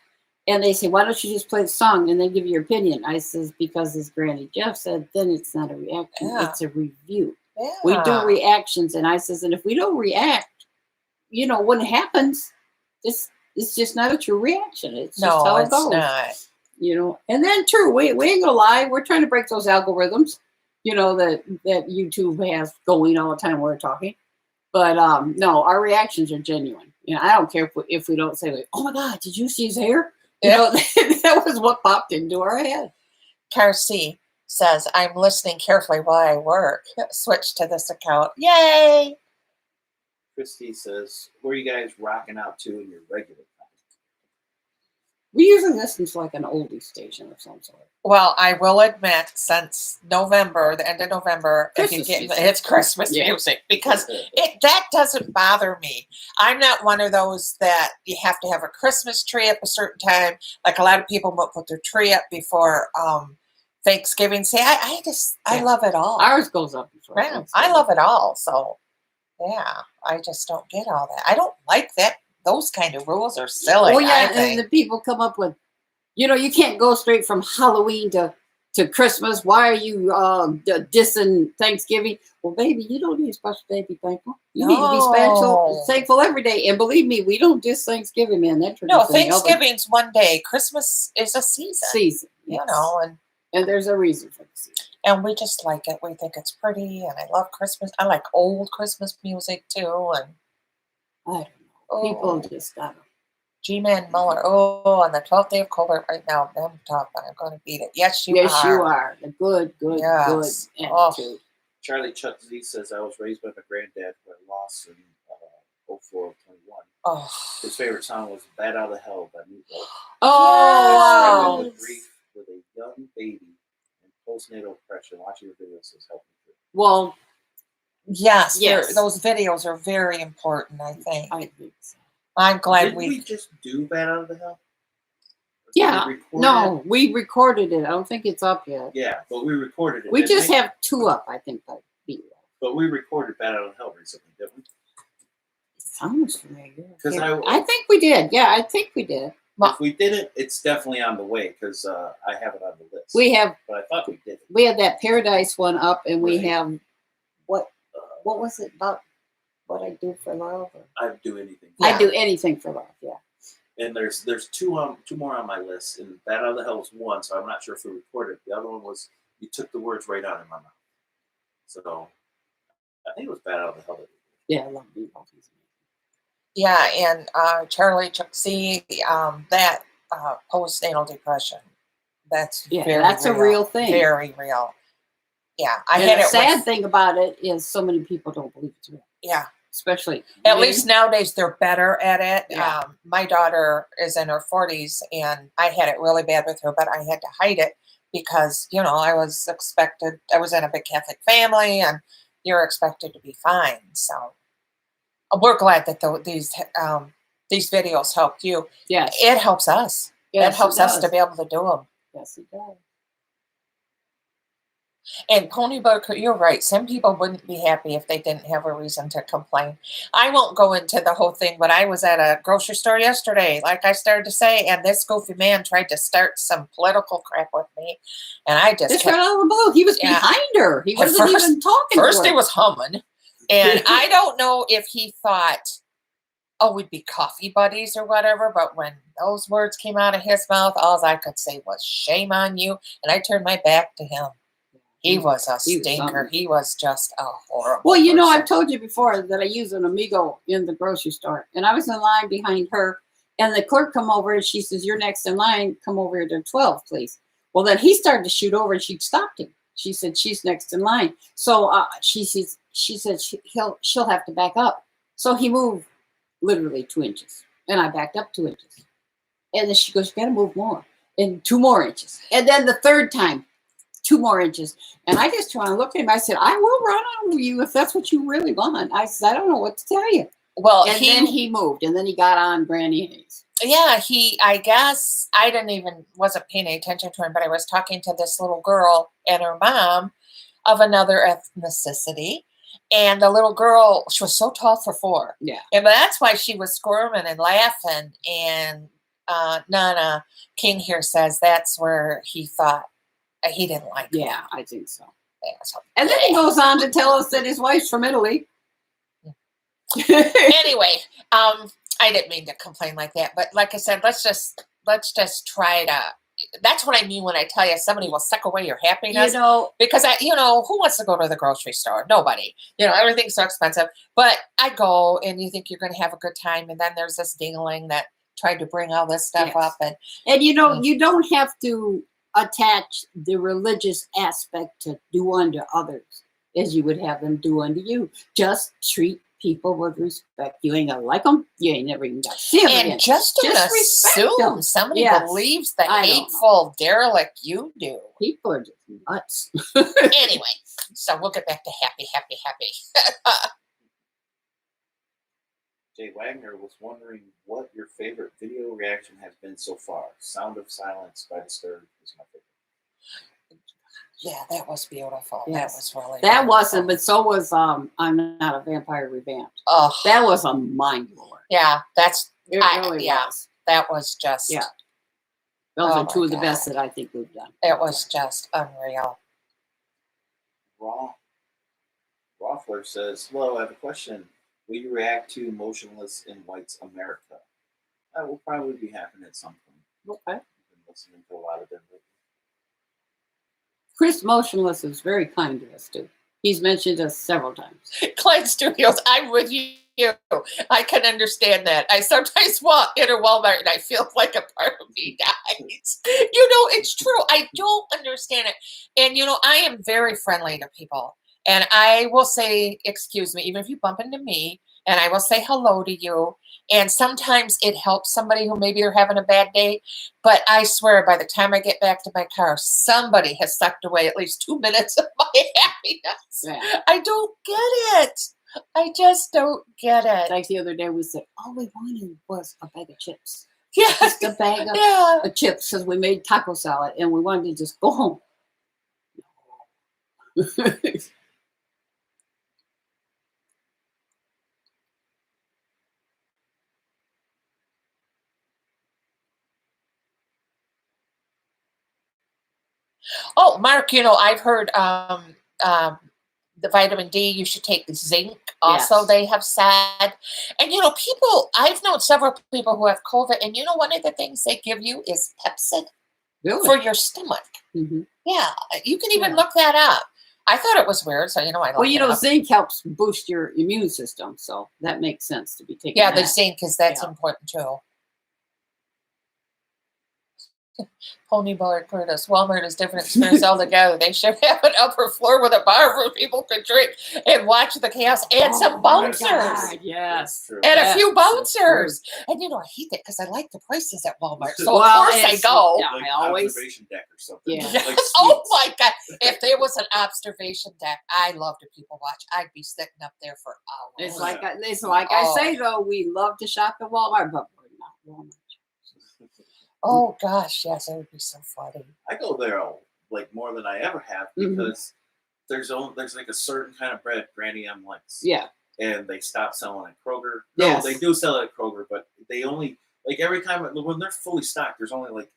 and they say, why don't you just play the song and then give your opinion? I says, because as Granny Jeff said, then it's not a reaction, Yeah. it's a review. Yeah. We do reactions, and I says, and if we don't react, you know, when it happens, it's just not a true reaction. It's just No, how it it's goes. not. You know, and then true, we ain't gonna lie, we're trying to break those algorithms. that YouTube has going all the time we're talking. But no, our reactions are genuine. I don't care if we don't say like, "Oh my God, did you see his hair?" That was what popped into our head. Carcy says, I'm listening carefully while I work. Switch to this account. Yay! Christy says, where are you guys rocking out to in your regular time? We usually listen to like an oldie station of some sort. Well, I will admit, since November, the end of November, it's Christmas music because that doesn't bother me. I'm not one of those that you have to have a Christmas tree up a certain time. Like a lot of people will put their tree up before Thanksgiving. See, I love it all. Ours goes up before. Yeah, I love it all. So, yeah, I just don't get all that. I don't like that. Those kind of rules are silly. Oh yeah, and the people come up with, you can't go straight from Halloween to Christmas. Why are you dissing Thanksgiving? Well, baby, you don't need a special day to be thankful. You need to be thankful every day. And believe me, we don't diss Thanksgiving, man. That no, Thanksgiving's one day. Christmas is a season. Yes. And there's a reason for the season. And we just like it. We think it's pretty, and I love Christmas. I like old Christmas music too, and I don't know. People just got them. G-Man Muller. On the 12th day of Colbert right now. I'm tough, and I'm going to beat it. Yes, you are. Yes, you are. The good attitude. Charlie Chuck Z says, I was raised by my granddad who I lost in 04 21. Oh. His favorite song was Bat Out of the Hell by Meatloaf. Oh, wow. Grief with a young baby and postnatal depression. Watching your videos has helped me through. Well, yes. Those videos are very important, I think. I think so. I'm glad Didn't we just do Bat Out of the Hell? We recorded it. I don't think it's up yet. Yeah, but we recorded it. We just have 2 up, I think, by video. But we recorded Bat Out of the Hell recently, didn't we? It sounds familiar. Because I think we did. Yeah, I think we did. If we didn't, it's definitely on the way because I have it on the list. We have, but I thought we did. We had that Paradise one up, and we have what was it about? What I do for love? I'd do anything. I'd do anything for love. Yeah. And there's two more on my list, and Bat Out of the Hell was one, so I'm not sure if we recorded it. The other one was you took the words right out of my mouth. So I think it was Bat Out of the Hell. Yeah, I love Meatloaf. Yeah, and Charlie Chuck C, that postnatal depression, that's that's a real thing. Very real. Yeah, the sad thing about it is so many people don't believe it's real. Yeah. Especially. At least nowadays they're better at it. Yeah. My daughter is in her 40s, and I had it really bad with her, but I had to hide it because, I was in a big Catholic family, and you're expected to be fine. So we're glad that these videos helped you. Yes. It helps us. Yes, it helps us to be able to do them. Yes, it does. And Pony Butter, you're right. Some people wouldn't be happy if they didn't have a reason to complain. I won't go into the whole thing, but I was at a grocery store yesterday, like I started to say, and this goofy man tried to start some political crap with me. And I just right out of the blue. He was behind her. He wasn't even talking to her. First he was humming. And I don't know if he thought, we'd be coffee buddies or whatever. But when those words came out of his mouth, all I could say was, shame on you. And I turned my back to him. He was a stinker. He was just a horrible person. I've told you before that I use an Amigo in the grocery store. And I was in line behind her. And the clerk come over and she says, you're next in line. Come over to 12, please. Well, then he started to shoot over and she stopped him. She said, she's next in line. So she said she'll have to back up. So he moved literally 2 inches. And I backed up 2 inches. And then she goes, you got to move more. And 2 more inches. And then the third time, 2 more inches. And I just turned and looked at him. I said, I will run over you if that's what you really want. I said, I don't know what to tell you. Well, and then he moved. And then he got on Granny Hayes. Yeah, I guess I wasn't paying attention to him, but I was talking to this little girl and her mom of another ethnicity. And the little girl, she was so tall for 4. Yeah. And that's why she was squirming and laughing. And Nana King here says that's where he thought he didn't like it. Yeah, I think so. Yeah, and then he goes on to tell us that his wife's from Italy. Anyway, I didn't mean to complain like that, but like I said, let's just try to that's what I mean when I tell you somebody will suck away your happiness. You know, Because who wants to go to the grocery store? Nobody. Everything's so expensive. But I go, and you think you're going to have a good time, and then there's this dingling that tried to bring all this stuff Yes. up, and you don't have to attach the religious aspect to do unto others as you would have them do unto you. Just treat people with respect. You ain't gonna like them. You ain't never even got to see them again. and just don't respect assume them. somebody Yes. believes the I don't know. hateful derelict you do. People are just nuts. Anyway, so we'll get back to happy. Jay Wagner was wondering what your favorite video reaction has been so far. Sound of Silence by Disturbed is my favorite. Yeah, that was beautiful. Yes. That was really That beautiful. wasn't, but so was I'm Not a Vampire Revamped. Oh, That was a mind blower. yeah, It really yeah. was. that was just, Yeah. Those Oh are two my of the best God. that I think we've done. it was just unreal. Roffler says, hello, I have a question. Will you react to Motionless in White's America? That will probably be happening at some point. Okay. I've been listening to a lot of them lately. Chris Motionless is very kind to us too. He's mentioned us several times. Klein Studios, I'm with you. I can understand that. I sometimes walk in a Walmart and I feel like a part of me dies. It's true. I don't understand it. And, I am very friendly to people. And I will say, excuse me, even if you bump into me, and I will say hello to you. And sometimes it helps somebody who maybe they're having a bad day. But I swear, by the time I get back to my car, somebody has sucked away at least 2 minutes of my happiness. Yeah. I don't get it. I just don't get it. Like the other day, we said all we wanted was a bag of chips. Yeah. Just a bag of Yeah. chips because we made taco salad and we wanted to just go home. Oh, Mark, I've heard the vitamin D, you should take zinc. Also, Yes. they have said. And, I've known several people who have COVID, and one of the things they give you is Pepsid Really? for your stomach. Mhm. Yeah, you can even Yeah. look that up. I thought it was weird, so I looked Well, it up. zinc helps boost your immune system, so that makes sense to be taking. Yeah, the that. zinc, because that's Yeah. important too. Ponyboy Curtis, Walmart is different experience altogether. They should have an upper floor with a bar where people could drink and watch the chaos and some Oh my bouncers. God, yes. True. And a Yes, few that's true. bouncers. And I hate it because I like the prices at Walmart. So Well, of course I it's- go. yeah. Like I always- observation deck or something. Yeah. Yes. Like Oh suites. my God. If there was an observation deck, I love to people watch. I'd be sitting up there for hours. It's Oh, like yeah. I say though, we love to shop at Walmart, but we're not Walmart. Oh gosh, yes, it would be so funny. I go there like more than I ever have Mhm. because there's like a certain kind of bread Granny M likes. Yeah. And they stopped selling at Kroger. No, Yes. they do sell it at Kroger, but they only every time when they're fully stocked, there's only like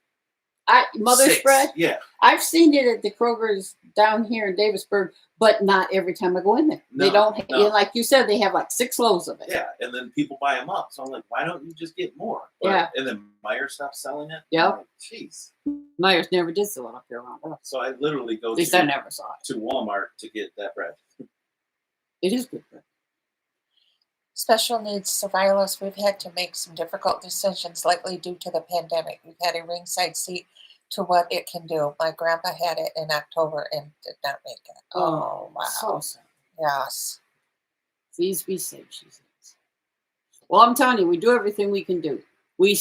Mother's 6. bread. Yeah. I've seen it at the Kroger's down here in Davisburg, but not every time I go in there. They No, don't, no. like you said, they have like 6 loaves of it. Yeah, and then people buy them up. So I'm like, why don't you just get more? But, Yeah. And then Meyer stopped selling it. Yep. I'm like, jeez. Myers never did sell it up here around us. So I literally go At least I to never saw it. Walmart to get that bread. It is good bread. Special needs survivors, we've had to make some difficult decisions lately due to the pandemic. We've had a ringside seat to what it can do. My grandpa had it in October and did not make it. Oh, wow. So sad. Yes. Please be safe, she says. Well, I'm telling you, we do everything we can do. We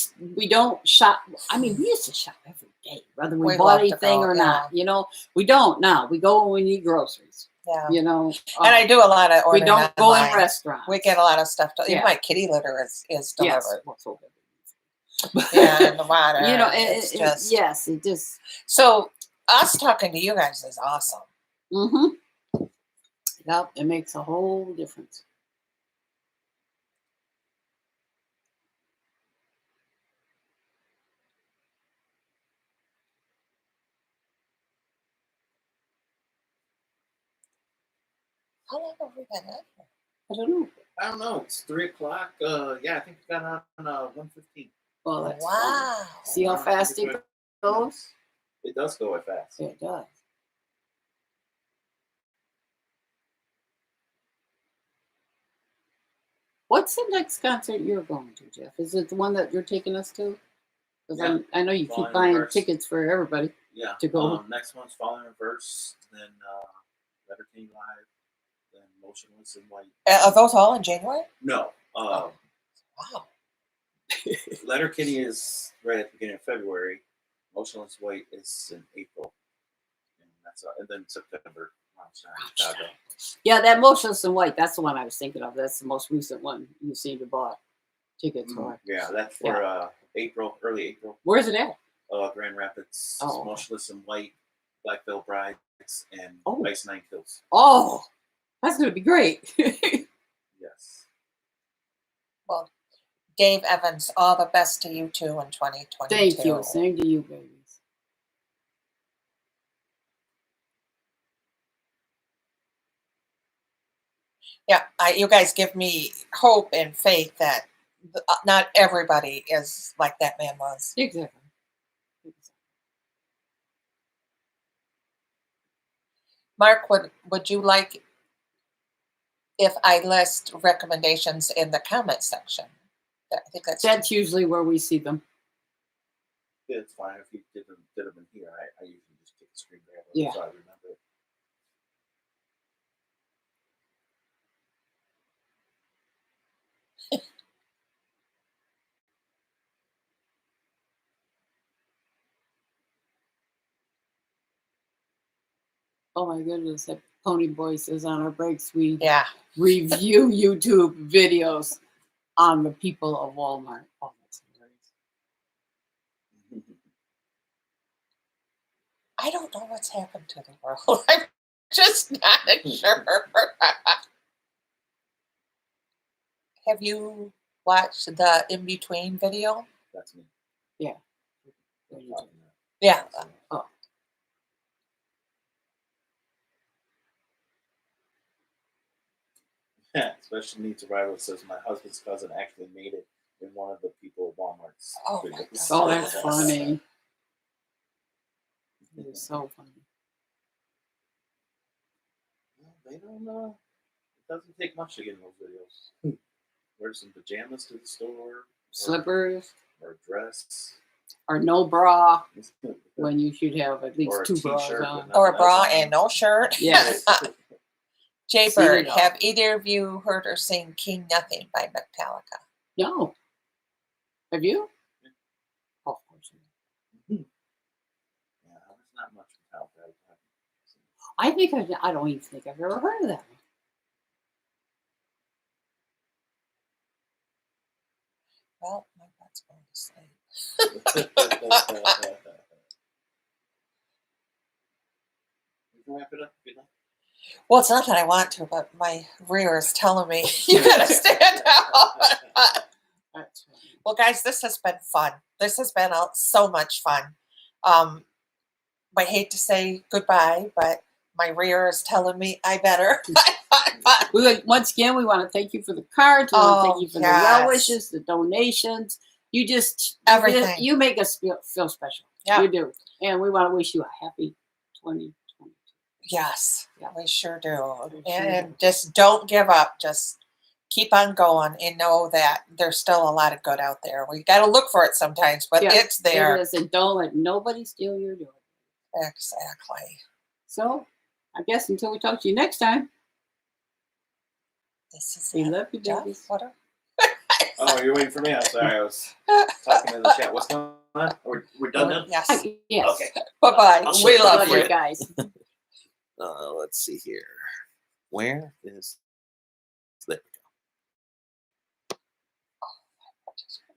don't shop. I mean, we used to shop every day, whether we We bought love to anything go, or yeah. not. We don't now. We go when we need groceries. Yeah. And I do a lot of we ordering don't go in online. restaurants. We get a lot of stuff. Even Yeah. my kitty litter is delivered. Yes. Well, so good. Yeah, and the water. It's just yes, it just. so us talking to you guys is awesome. Mm-hmm. Yep, it makes a whole difference. How long have we been in here? I don't know. I don't know. It's 3:00. Yeah, I think we got on 1:15. Well, that's Wow. See how fast it goes? It does go by fast. Yeah, it does. What's the next concert you're going to, Jeff? Is it the one that you're taking us to? Because Yeah. I know you keep Falling buying Reverse. tickets for everybody Yeah. to go. Next one's Falling Reverse, then Letterkenny Live, then Motionless in White. Are those all in January? No. Wow. Letterkenny is right at the beginning of February. Motionless White is in April. And then September. Chicago. Yeah, that Motionless in White, that's the one I was thinking of. That's the most recent one you seem to bought tickets for. Yeah, that's for April, early April. Where's it at? Grand Rapids. Oh. Motionless in White, Black Veil Brides, and Ice Nine Kills. Oh, that's going to be great. Yes. Well, Dave Evans, all the best to you too in 2022. Thank you. Same to you, babies. Yeah, you guys give me hope and faith that not everybody is like that man was. Exactly. Mark, would you like if I list recommendations in the comment section? I think That's usually where we see them. Yeah, it's fine if you did them in here. I usually just take a screen grab of Yeah. so I remember it. Oh my goodness, that Pony Boy says on our breaks we Yeah. review YouTube videos on the people of Walmart. Oh, that's hilarious. I don't know what's happened to the world. I'm just not sure. Have you watched the In Between video? That's me. Yeah. Yeah. Oh. Special Needs Arrival says my husband's cousin actually made it in one of the people at Walmart's Oh my videos. God. Oh, that's funny. It's so funny. Well, they don't it doesn't take much to get in those videos. Wear some pajamas to the store. Slippers Or a dress. or no bra when you should have at least Or a 2 bras t-shirt on. with Or a nothing bra else on. and no shirt. Yes. Jay Seen Bird, it all. have either of you heard or seen King Nothing by Metallica? No. Have you? Oh, of course. Yeah, there's not much without that. I think I don't even think I've ever heard of that one. Well, my butt's going to sleep. You can wrap it up if you like. Well, it's not that I want to, but my rear is telling me you gotta stand up. That's funny. Well, guys, this has been fun. This has been so much fun. I hate to say goodbye, but my rear is telling me I better. Once again, we want to thank you for the cards. We want to thank you for the well yes. wishes, the donations. You just Everything. You make us feel special. Yeah. You do, and we want to wish you a happy 2020. Yes, Yeah. we sure do. We sure And just don't give up. Just keep on going and know that there's still a lot of good out there. We got to look for it sometimes, but Yeah, it's there. It is, and don't let nobody steal your joy. Exactly. So, I guess until we talk to you next time, This is we it. love you, Jeff, babies. what are- Oh, you're waiting for me. I'm sorry. I was talking in the chat. What's going on? We're done now? Yes. Yes. Okay. Bye-bye. I'll We shut love Love you. you guys. Let's see here. Where is